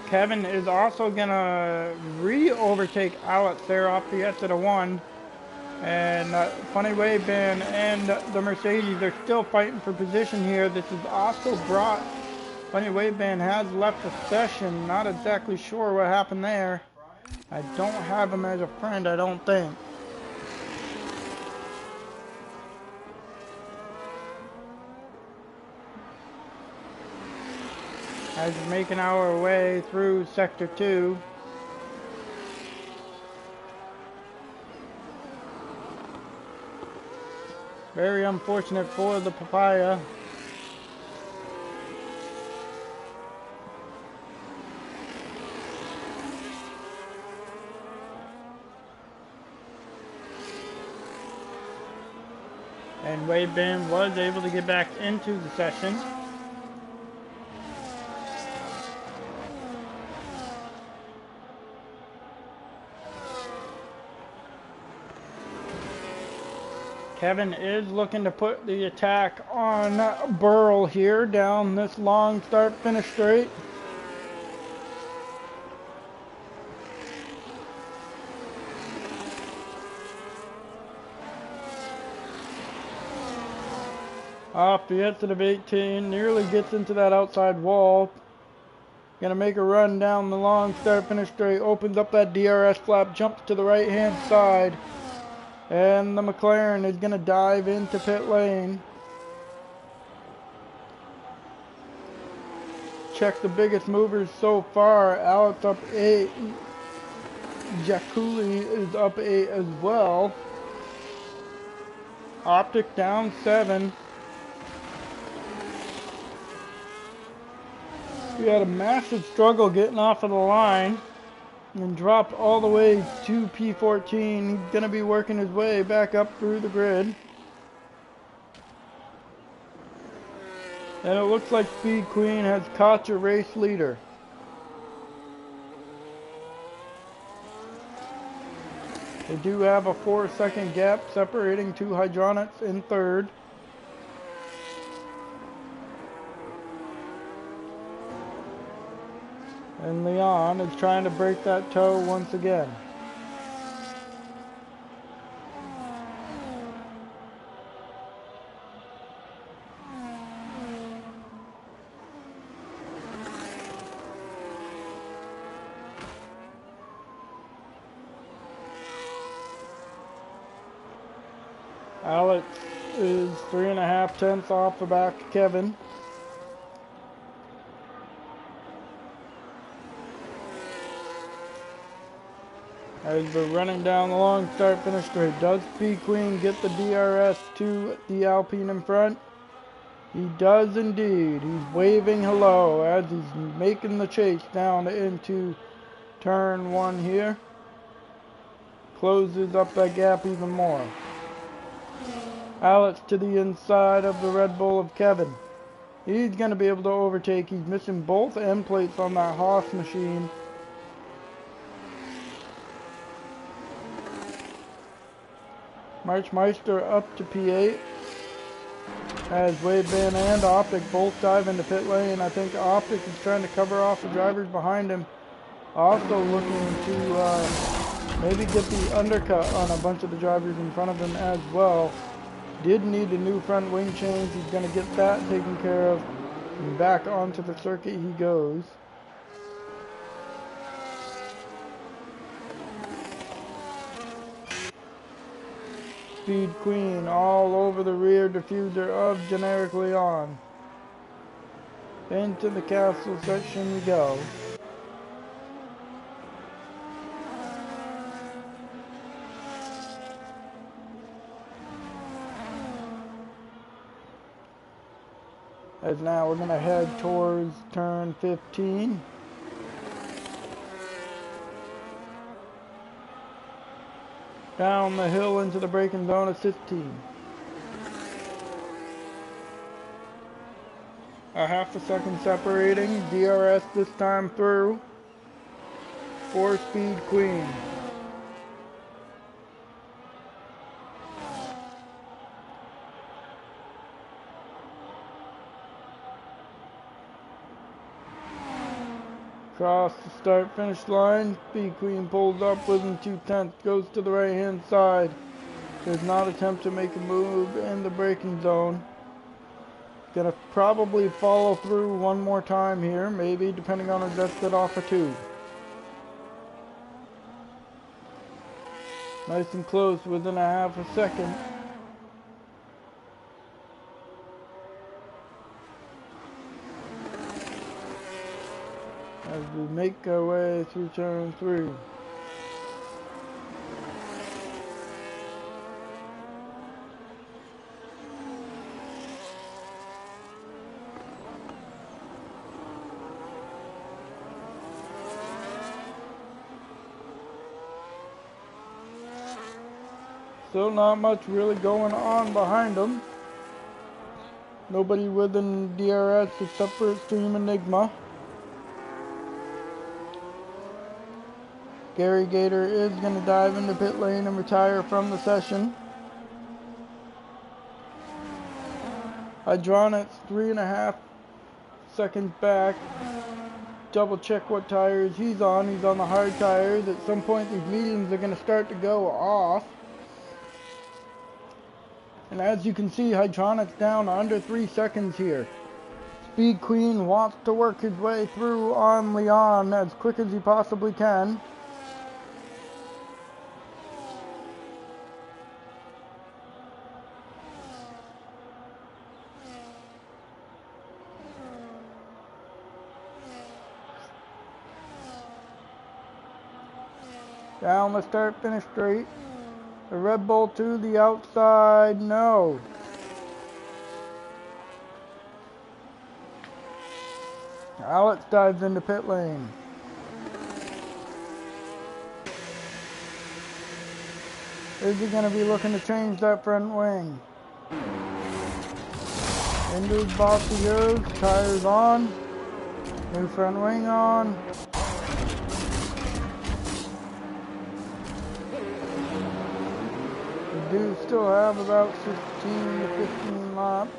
Kevin is also going to re-overtake Alex there off the exit of 1. And Funny Wave Band and the Mercedes are still fighting for position here. This is also brought. Funny Wave Band has left the session. Not exactly sure what happened there. I don't have him as a friend, I don't think. As we're making our way through Sector 2. Very unfortunate for the papaya. And Wave Band was able to get back into the session. Kevin is looking to put the attack on Burl here down this long start-finish straight. Off the exit of 18, nearly gets into that outside wall. Gonna make a run down the long start-finish straight, opens up that DRS flap, jumps to the right-hand side. And the McLaren is going to dive into pit lane. Check the biggest movers so far. Alex up 8. Jaculi is up 8 as well. Optic down 7. We had a massive struggle getting off of the line. And dropped all the way to P14. He's going to be working his way back up through the grid. And it looks like Speed Queen has caught your race leader. They do have a 4-second gap separating two Hydronics in third. And Leon is trying to break that toe once again. Alex is 3.5 tenths off the back of Kevin. As we're running down the long start-finish straight, does P-Queen get the DRS to the Alpine in front? He does indeed. He's waving hello as he's making the chase down into turn 1 here. Closes up that gap even more. Alex to the inside of the Red Bull of Kevin. He's going to be able to overtake. He's missing both end plates on that Haas machine. Marchmeister up to P8 as Waveband and Optic both dive into pit lane. I think Optic is trying to cover off the drivers behind him. Also looking to maybe get the undercut on a bunch of the drivers in front of him as well. Did need a new front wing change. He's going to get that taken care of. And back onto the circuit he goes. Speed Queen all over the rear diffuser of Generic Leon. Into the castle section we go. As now we're going to head towards turn 15. Down the hill into the braking zone of 15. A half a second separating. DRS this time through. For Speed Queen. Across the start-finish line, Speed Queen pulls up within 2/10, goes to the right-hand side. Does not attempt to make a move in the braking zone. Gonna probably follow through one more time here, maybe, depending on her exit off a 2. Nice and close within a half a second. As we make our way through turn 3. Still not much really going on behind them. Nobody within DRS except for Extreme Enigma. Gary Gator is going to dive into pit lane and retire from the session. Hydronics 3.5 seconds back. Double check what tires he's on. He's on the hard tires. At some point these mediums are going to start to go off. And as you can see, Hydronics down under 3 seconds here. Speed Queen wants to work his way through on Leon as quick as he possibly can. Down the start finish straight. The Red Bull to the outside, no. Alex dives into pit lane. Is he going to be looking to change that front wing? Into his boxy goes, tires on, new front wing on. We do still have about 16 to 15 laps.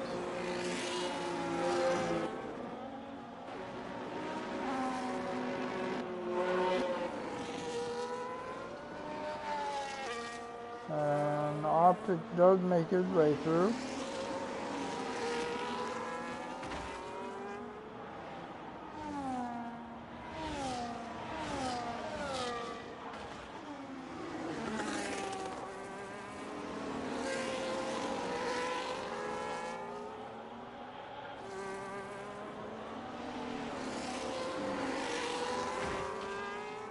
And Optic does make his way through.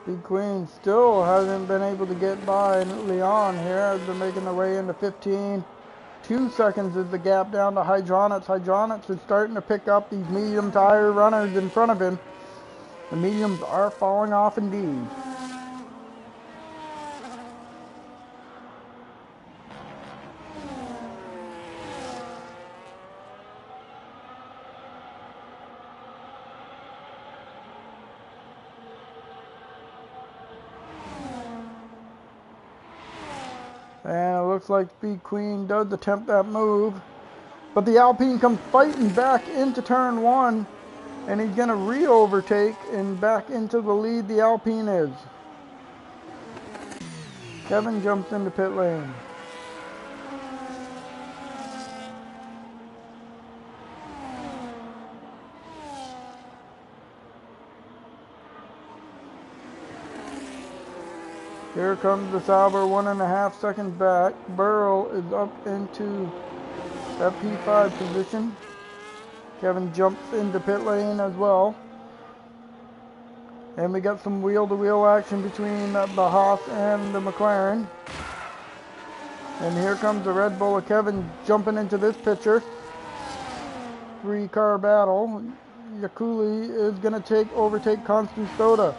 Big Queen still hasn't been able to get by Leon here as they're making their way into 15. 2 seconds is the gap down to Hydronics. Hydronics is starting to pick up these medium tire runners in front of him. The mediums are falling off indeed. And it looks like Speed Queen does attempt that move. But the Alpine comes fighting back into turn 1. And he's going to re-overtake and back into the lead the Alpine is. Kevin jumps into pit lane. Here comes the Sauber 1.5 seconds back. Burrow is up into that P5 position. Kevin jumps into pit lane as well. And we got some wheel-to-wheel action between the Haas and the McLaren. And here comes the Red Bull of Kevin jumping into this picture. 3-car battle. Yakuli is going to overtake Constant Soda.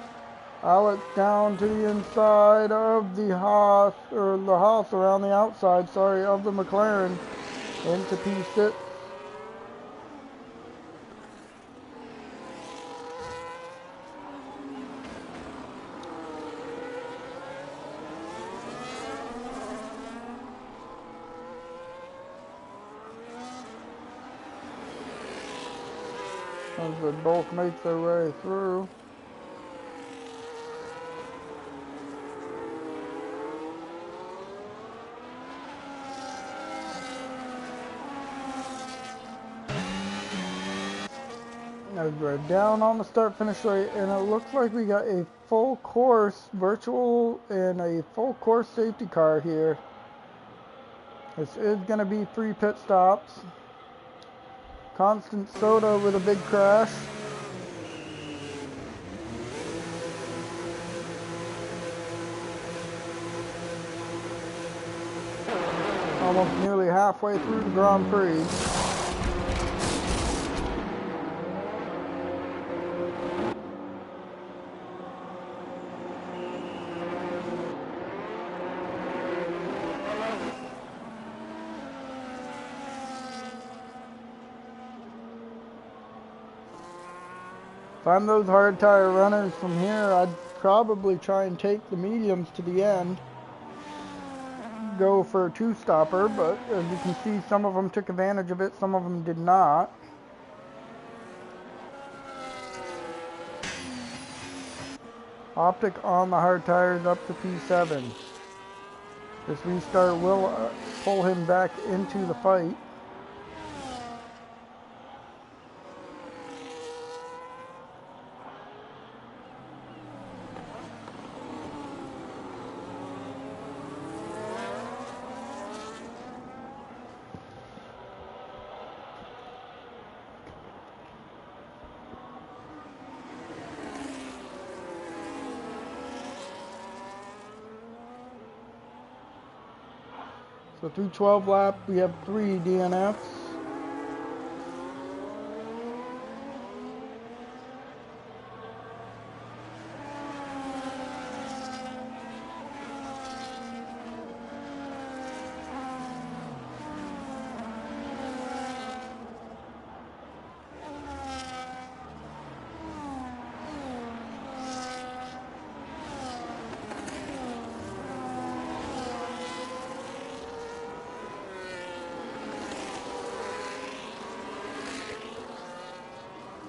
Alex down to the inside of the Haas, or the Haas around the outside, sorry, of the McLaren into P6. As they both make their way through. As we're down on the start-finish rate, and it looks like we got a full course virtual and a full course safety car here. This is going to be 3 pit stops. Constant Soda with a big crash. Almost nearly halfway through the Grand Prix. If I'm those hard tire runners from here, I'd probably try and take the mediums to the end. Go for a 2-stopper, but as you can see, some of them took advantage of it, some of them did not. Optic on the hard tires up to P7. This restart will pull him back into the fight. So through 12 lap, we have 3 DNFs.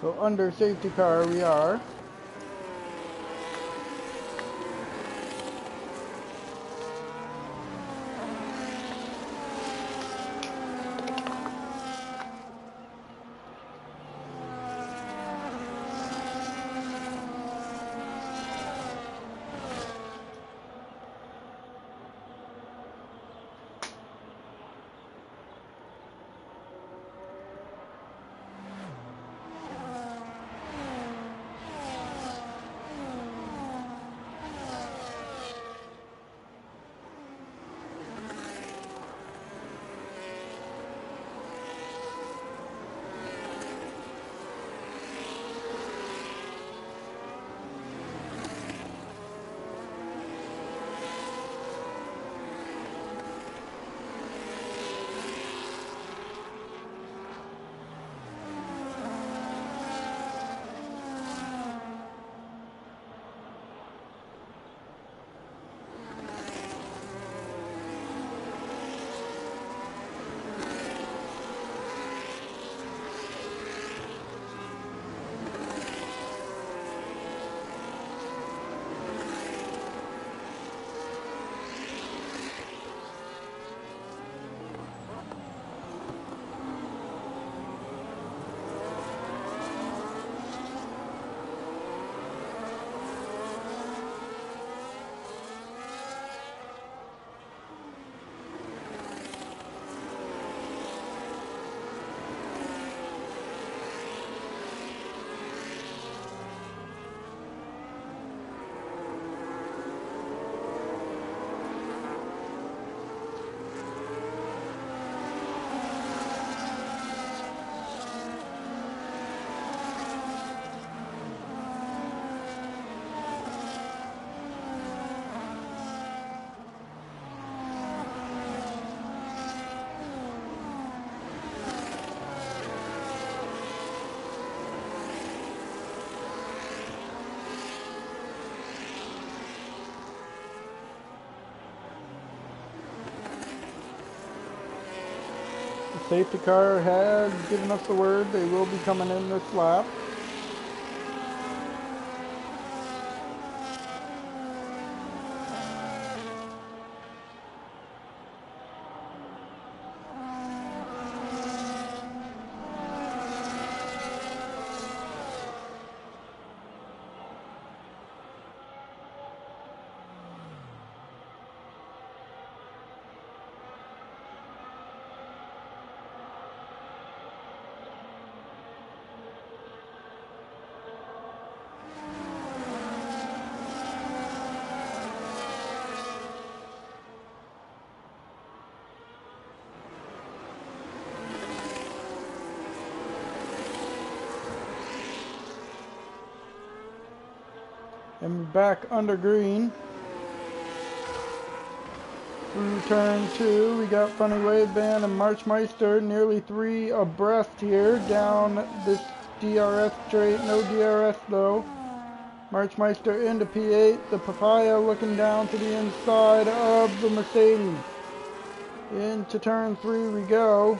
So under safety car we are. Safety car has given us the word they will be coming in this lap. And back under green. Through turn 2, we got Funny Wave Band and Marchmeister, nearly 3 abreast here, down this DRS straight, no DRS though. Marchmeister into P8, the Papaya looking down to the inside of the Mercedes. Into turn 3 we go.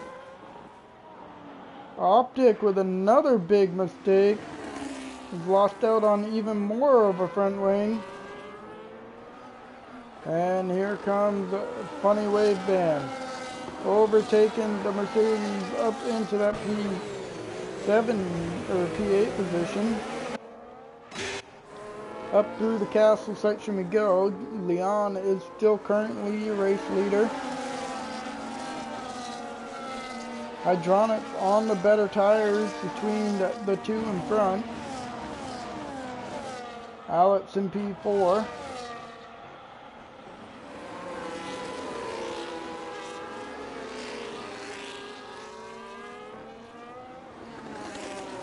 Optic with another big mistake. He's lost out on even more of a front wing. And here comes Funny Wave Band. Overtaking the Mercedes up into that P7 or P8 position. Up through the castle section we go. Leon is still currently race leader. Hydronics on the better tires between the two in front. Alex in P4.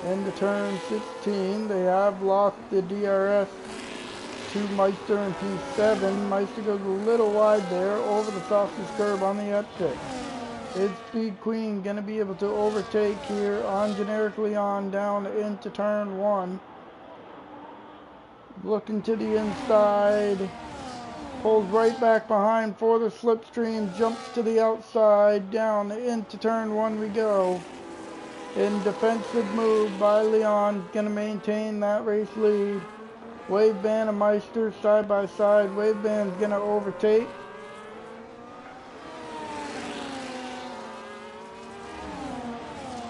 Into turn 16, they have lost the DRS to Meister in P7. Meister goes a little wide there over the softest curb on the uptick. Is Speed Queen going to be able to overtake here on Generic Leon down into turn 1? Looking to the inside. Pulls right back behind for the slipstream. Jumps to the outside. Down into turn 1 we go. In defensive move by Leon. Going to maintain that race lead. Wave Band and Meister side by side. Wave Band's going to overtake.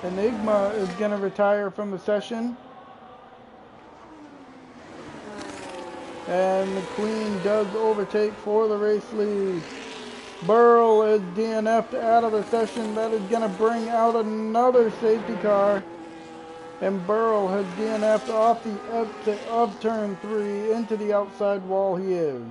Enigma is going to retire from the session. And the Queen does overtake for the race lead. Burl is DNF'd out of the session. That is going to bring out another safety car. And Burl has DNF'd off the exit of turn 3 into the outside wall he is.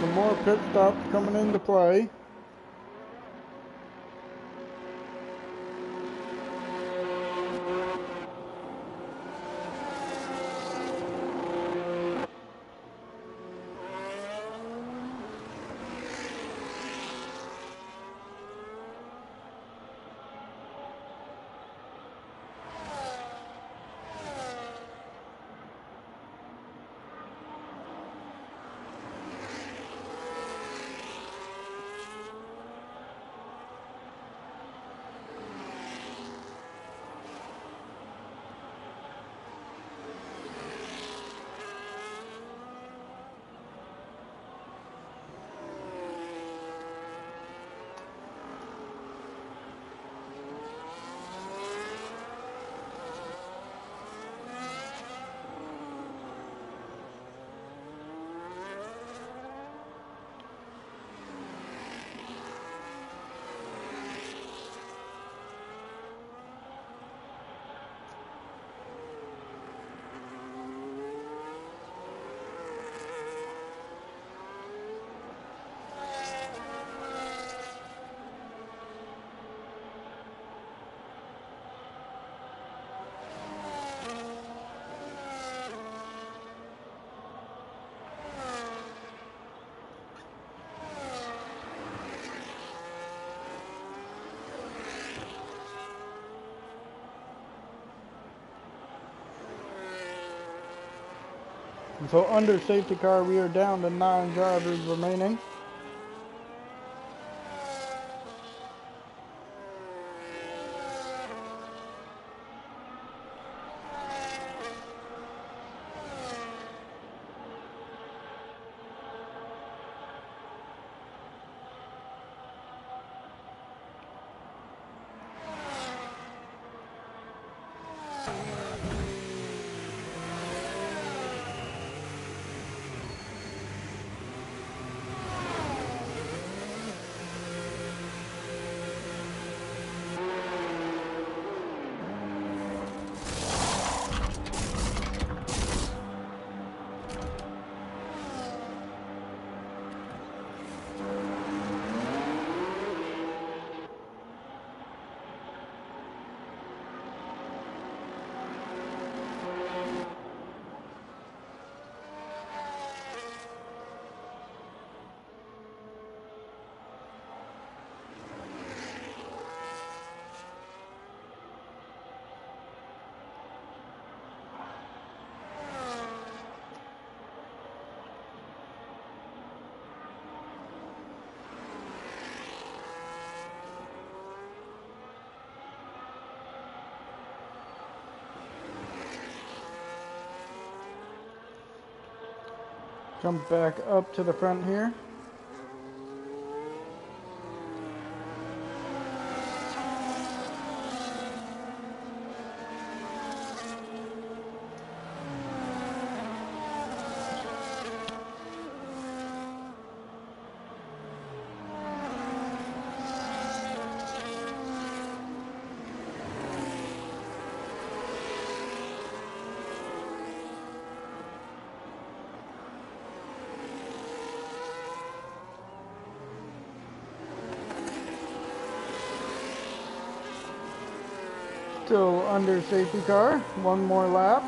Some more pit stops coming into play. And so under safety car, we are down to 9 drivers remaining. Jump back up to the front here. Still under safety car. One more lap.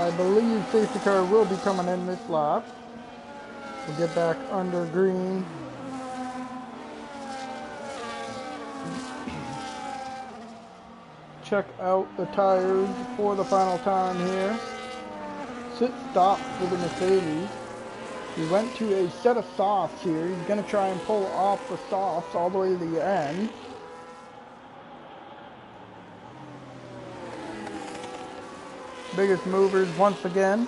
I believe safety car will be coming in this lap. We'll get back under green. Check out the tires for the final time here. Sit stop for the Mercedes. He went to a set of softs here. He's going to try and pull off the softs all the way to the end. Biggest movers once again.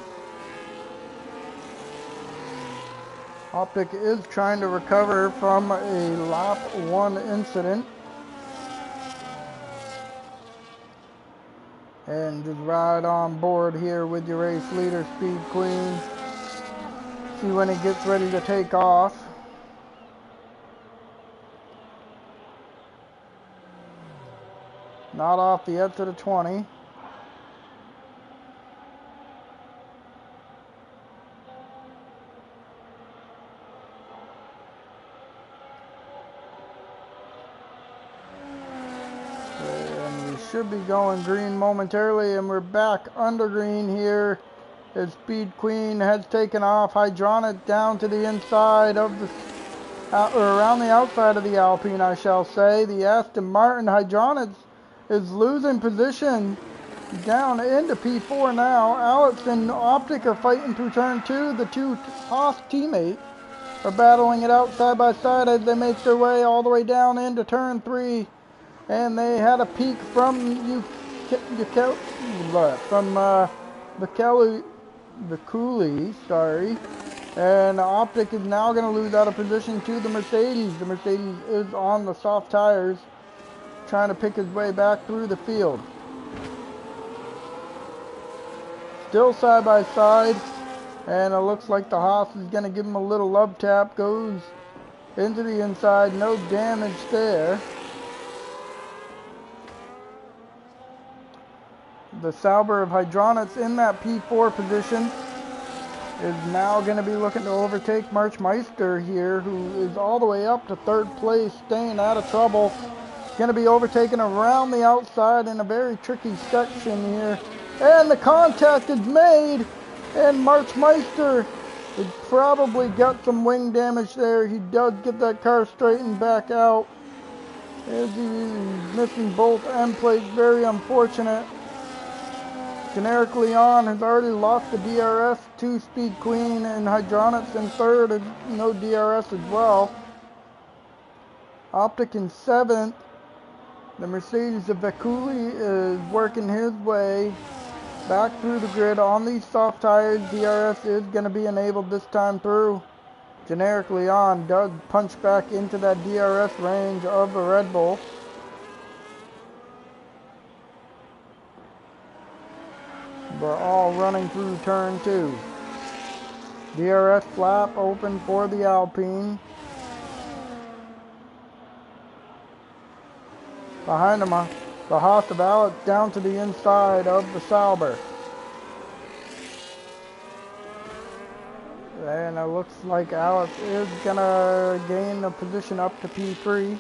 Optic is trying to recover from a lap 1 incident. And just ride on board here with your race leader, Speed Queen. See when he gets ready to take off. Not off the exit of 20. And we should be going green momentarily, and we're back under green here as Speed Queen has taken off. Hydronic down to the inside of the, or around the outside of the Alpine, I shall say. The Aston Martin Hydronic is losing position down into P4 now. Alex and Optic are fighting through turn 2. The two Haas teammates are battling it out side by side as they make their way all the way down into turn 3. And they had a peak from Viculi, sorry. And Optic is now going to lose out of position to the Mercedes. The Mercedes is on the soft tires, trying to pick his way back through the field. Still side by side, and it looks like the Haas is going to give him a little love tap. Goes into the inside, no damage there. The Sauber of Hydronics in that P4 position is now going to be looking to overtake Marchmeister here, who is all the way up to third place, staying out of trouble. Going to be overtaken around the outside in a very tricky section here. And the contact is made, and Marchmeister has probably got some wing damage there. He does get that car straightened back out, as he's missing both end plates. Very unfortunate. Generic Leon has already lost the DRS to Speed Queen, and Hydronics in third, and no DRS as well. Optic in seventh. The Mercedes of Viculi is working his way back through the grid on these soft tires. DRS is going to be enabled this time through. Generic Leon does punch back into that DRS range of a Red Bull. We're all running through turn 2. DRS flap open for the Alpine. Behind him, the Haas of Alex down to the inside of the Sauber. And it looks like Alex is going to gain a position up to P3.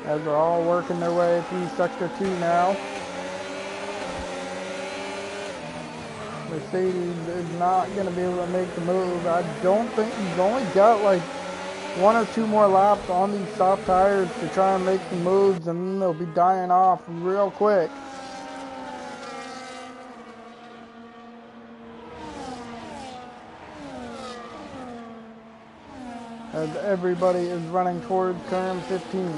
As they're all working their way through Sector 2 now. Mercedes is not going to be able to make the move. I don't think he's only got like 1 or 2 more laps on these soft tires to try and make the moves, and then they'll be dying off real quick. As everybody is running towards turn 15.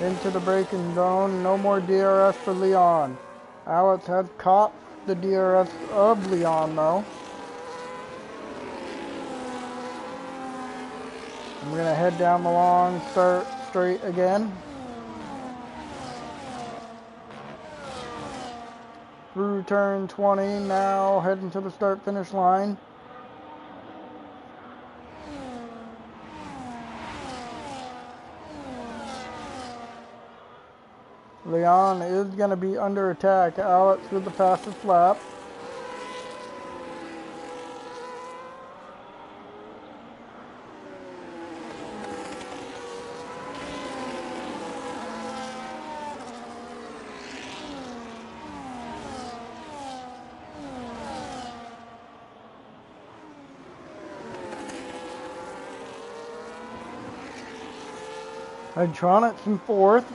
Into the braking zone. No more DRS for Leon. Alex has caught the DRS of Leon though. And we're going to head down the long straight again. Through turn 20, now heading to the start-finish line. Leon is going to be under attack. Alex with the fastest lap. Hydronics in fourth.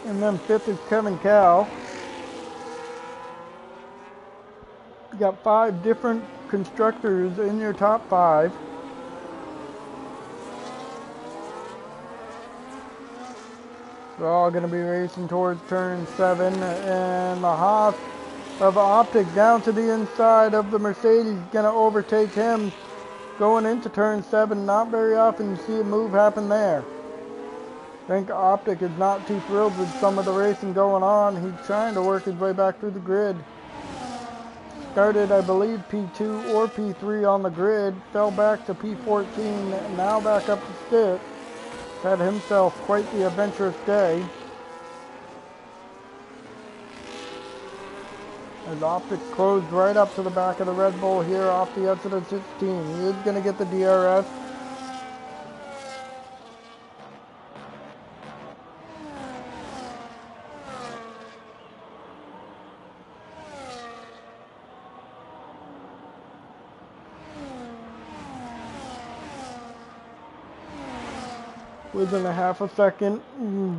And then fifth is Kevin Cow. You got 5 different constructors in your top 5. They're all going to be racing towards turn 7. And the Haas of Optic down to the inside of the Mercedes, going to overtake him going into turn 7. Not very often you see a move happen there. I think Optic is not too thrilled with some of the racing going on. He's trying to work his way back through the grid. Started, I believe, P2 or P3 on the grid. Fell back to P14. Now back up to 6th. Had himself quite the adventurous day. As Optic closed right up to the back of the Red Bull here off the exit of 16. He is going to get the DRS. Within a half a second,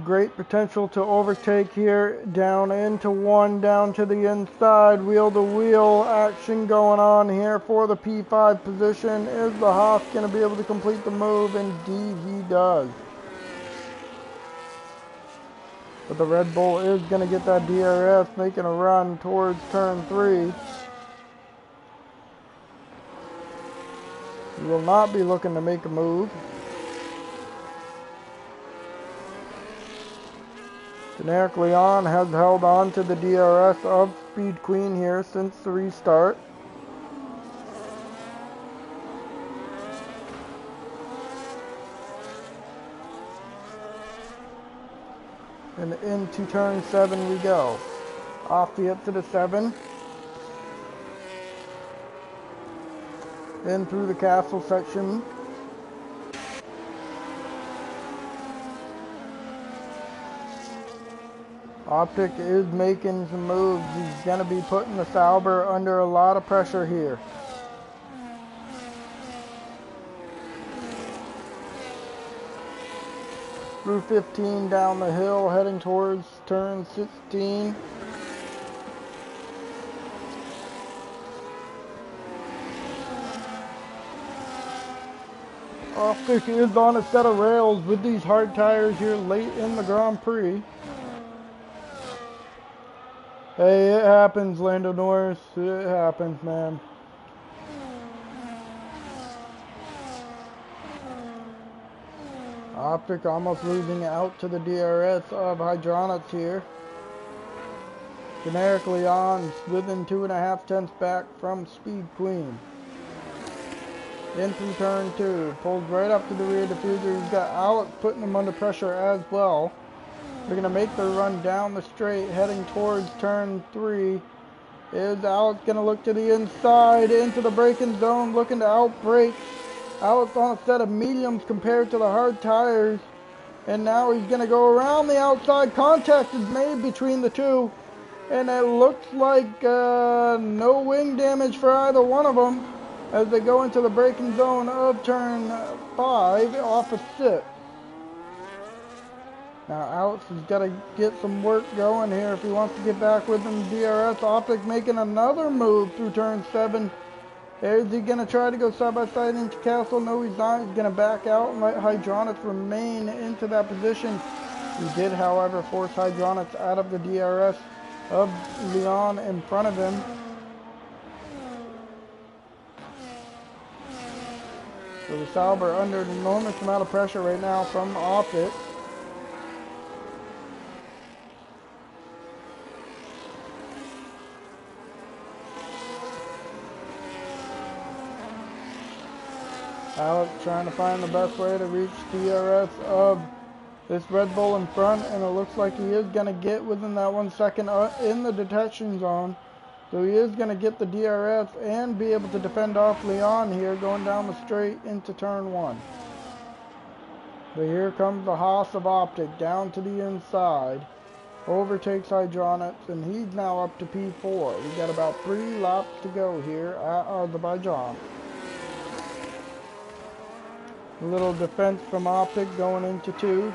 great potential to overtake here, down into one, down to the inside, wheel to wheel action going on here for the P5 position. Is the Haas going to be able to complete the move? Indeed he does. But the Red Bull is going to get that DRS, making a run towards turn 3. He will not be looking to make a move. Generic Leon has held on to the DRS of Speed Queen here since the restart. And into turn 7 we go. Off the exit of 7. In through the castle section. Optic is making some moves. He's going to be putting the Sauber under a lot of pressure here. Through 15 down the hill, heading towards turn 16. Optic is on a set of rails with these hard tires here late in the Grand Prix. Hey, it happens, Lando Norris. It happens, man. Optic almost losing out to the DRS of Hydronics here. Generic Leon within 2.5 tenths back from Speed Queen. In through turn 2. Pulls right up to the rear diffuser. He's got Alex putting him under pressure as well. They're going to make their run down the straight, heading towards turn 3. Is Alex going to look to the inside, into the braking zone, looking to outbrake. Alex on a set of mediums compared to the hard tires. And now he's going to go around the outside. Contact is made between the two. And it looks like no wing damage for either one of them as they go into the braking zone of turn 5 off of 6. Now Alex has got to get some work going here if he wants to get back within the DRS. Optic making another move through turn 7. Is he going to try to go side by side into Castle? No, he's not. He's going to back out and let Hydronics remain into that position. He did, however, force Hydronics out of the DRS of Leon in front of him. So the Sauber under an enormous amount of pressure right now from Optic. Alex trying to find the best way to reach DRS of this Red Bull in front, and it looks like he is going to get within that 1 second in the detection zone. So he is going to get the DRS and be able to defend off Leon here going down the straight into turn 1. But here comes the Haas of Optic down to the inside. Overtakes Hydronics, and he's now up to P4. We've got about 3 laps to go here at Azerbaijan. A little defense from Optic going into 2.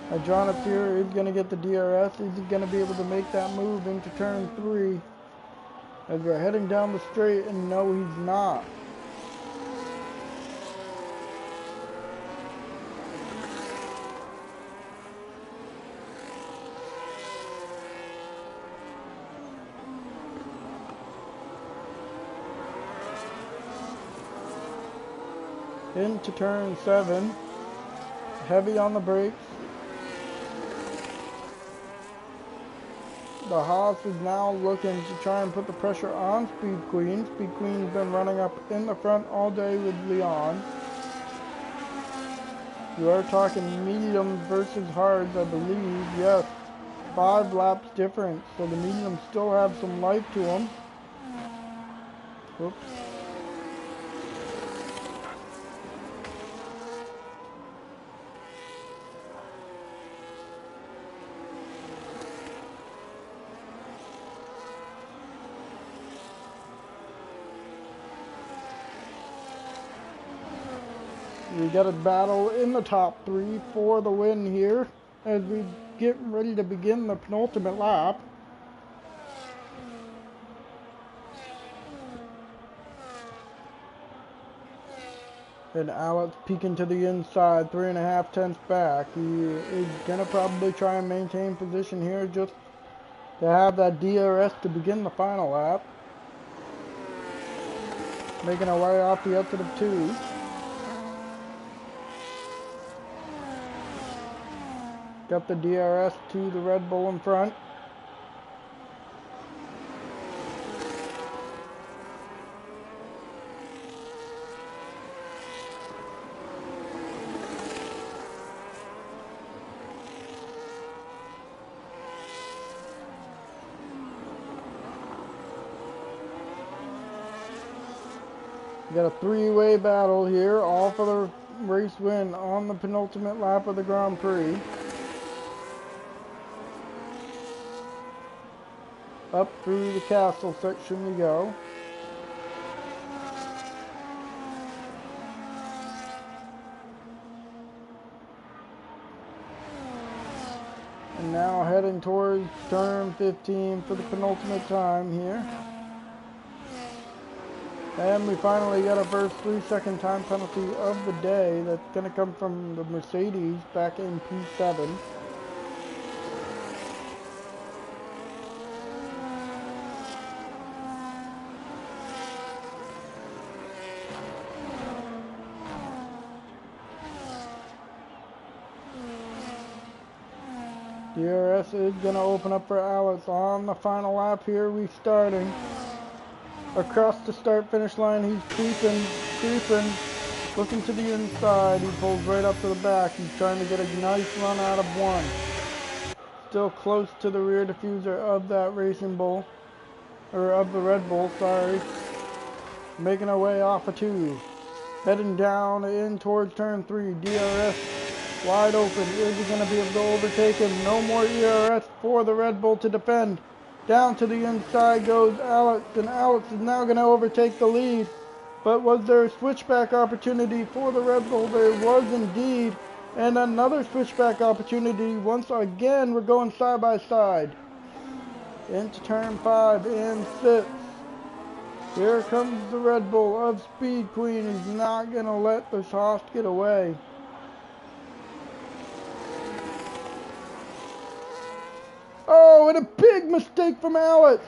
Hydronics here is going to get the DRS. Is he going to be able to make that move into turn 3? As we're heading down the straight, and no, he's not. Into turn 7, heavy on the brakes. The Haas is now looking to try and put the pressure on Speed Queen. Speed Queen's been running up in the front all day with Leon. You are talking mediums versus hards, I believe, yes. 5 laps difference, so the mediums still have some life to them. Whoops. We got a battle in the top 3 for the win here as we get ready to begin the penultimate lap. And Alex peeking to the inside, 3.5 tenths back. He is going to probably try and maintain position here just to have that DRS to begin the final lap. Making our way off the exit of 2. Got the DRS to the Red Bull in front. Got a 3-way battle here, all for the race win on the penultimate lap of the Grand Prix. Up through the castle section we go. And now heading towards turn 15 for the penultimate time here. And we finally got our first 3-second time penalty of the day. That's going to come from the Mercedes back in P7. DRS is going to open up for Alex on the final lap here. We starting across the start-finish line. He's creeping, looking to the inside. He pulls right up to the back. He's trying to get a nice run out of 1. Still close to the rear diffuser of that Racing Bull, or of the Red Bull, sorry. Making our way off of 2. Heading down in towards turn 3. DRS wide open. Is he going to be able to overtake him? No more ERS for the Red Bull to defend. Down to the inside goes Alex, and Alex is now going to overtake the lead. But was there a switchback opportunity for the Red Bull? There was indeed. And another switchback opportunity. Once again, we're going side by side. Into turn 5 and 6. Here comes the Red Bull of Speed Queen. He's not going to let this Haas get away. Oh, and a big mistake from Alex.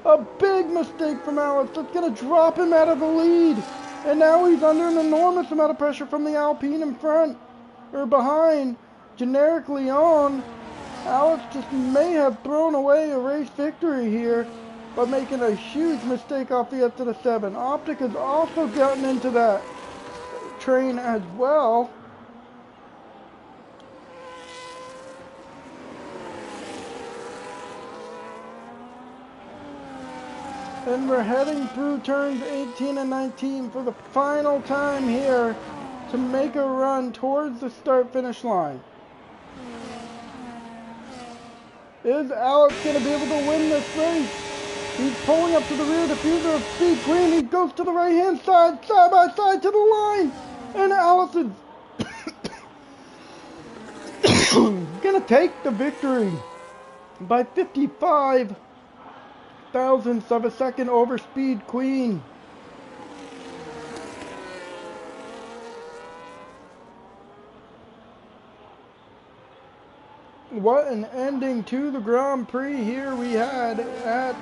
A big mistake from Alex. That's going to drop him out of the lead. And now he's under an enormous amount of pressure from the Alpine in front, or behind. Generically on. Alex just may have thrown away a race victory here by making a huge mistake off the exit of 7. Optic has also gotten into that train as well. And we're heading through turns 18 and 19 for the final time here to make a run towards the start-finish line. Is Alex going to be able to win this race? He's pulling up to the rear diffuser of Speed Queen. He goes to the right-hand side, side by side to the line. And Alex is going to take the victory by 55 thousandths of a second over Speed Queen. What an ending to the Grand Prix here we had at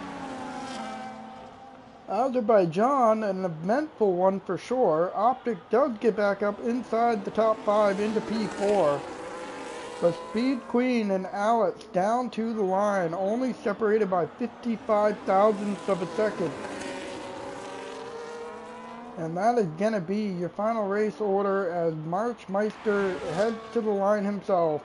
Azerbaijan, an eventful one for sure. Optic does get back up inside the top 5 into P4. But Speed Queen and Alex down to the line, only separated by 55 thousandths of a second. And that is going to be your final race order as Marchmeister heads to the line himself.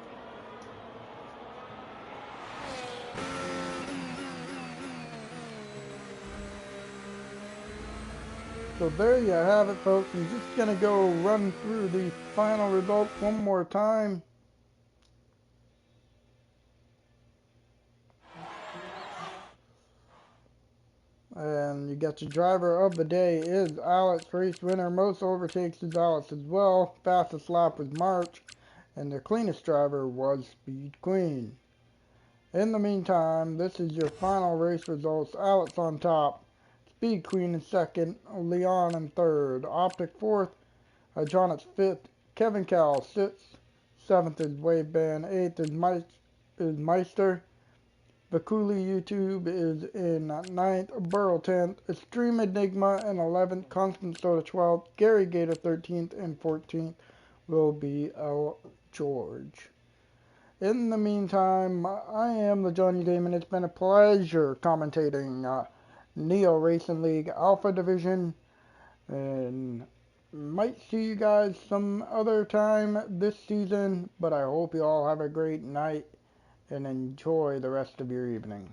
So there you have it, folks. I'm just going to go run through the final results one more time. And you got your driver of the day is Alex. Race winner, most overtakes is Alex as well. Fastest lap was March. And the cleanest driver was Speed Queen. In the meantime, this is your final race results. Alex on top. Speed Queen in second. Leon in third. Optic fourth. John is fifth. Kevin Cal sixth. Seventh is Waveband. Eighth is Meister. Bakuli YouTube is in ninth. Burrow 10th. Extreme Enigma in 11th. Constant Soda 12th. Gary Gator 13th. And 14th will be L. George. In the meantime, I am the Johnny-Damon. It's been a pleasure commentating Neo Racing League Alpha Division. And might see you guys some other time this season. But I hope you all have a great night and enjoy the rest of your evening.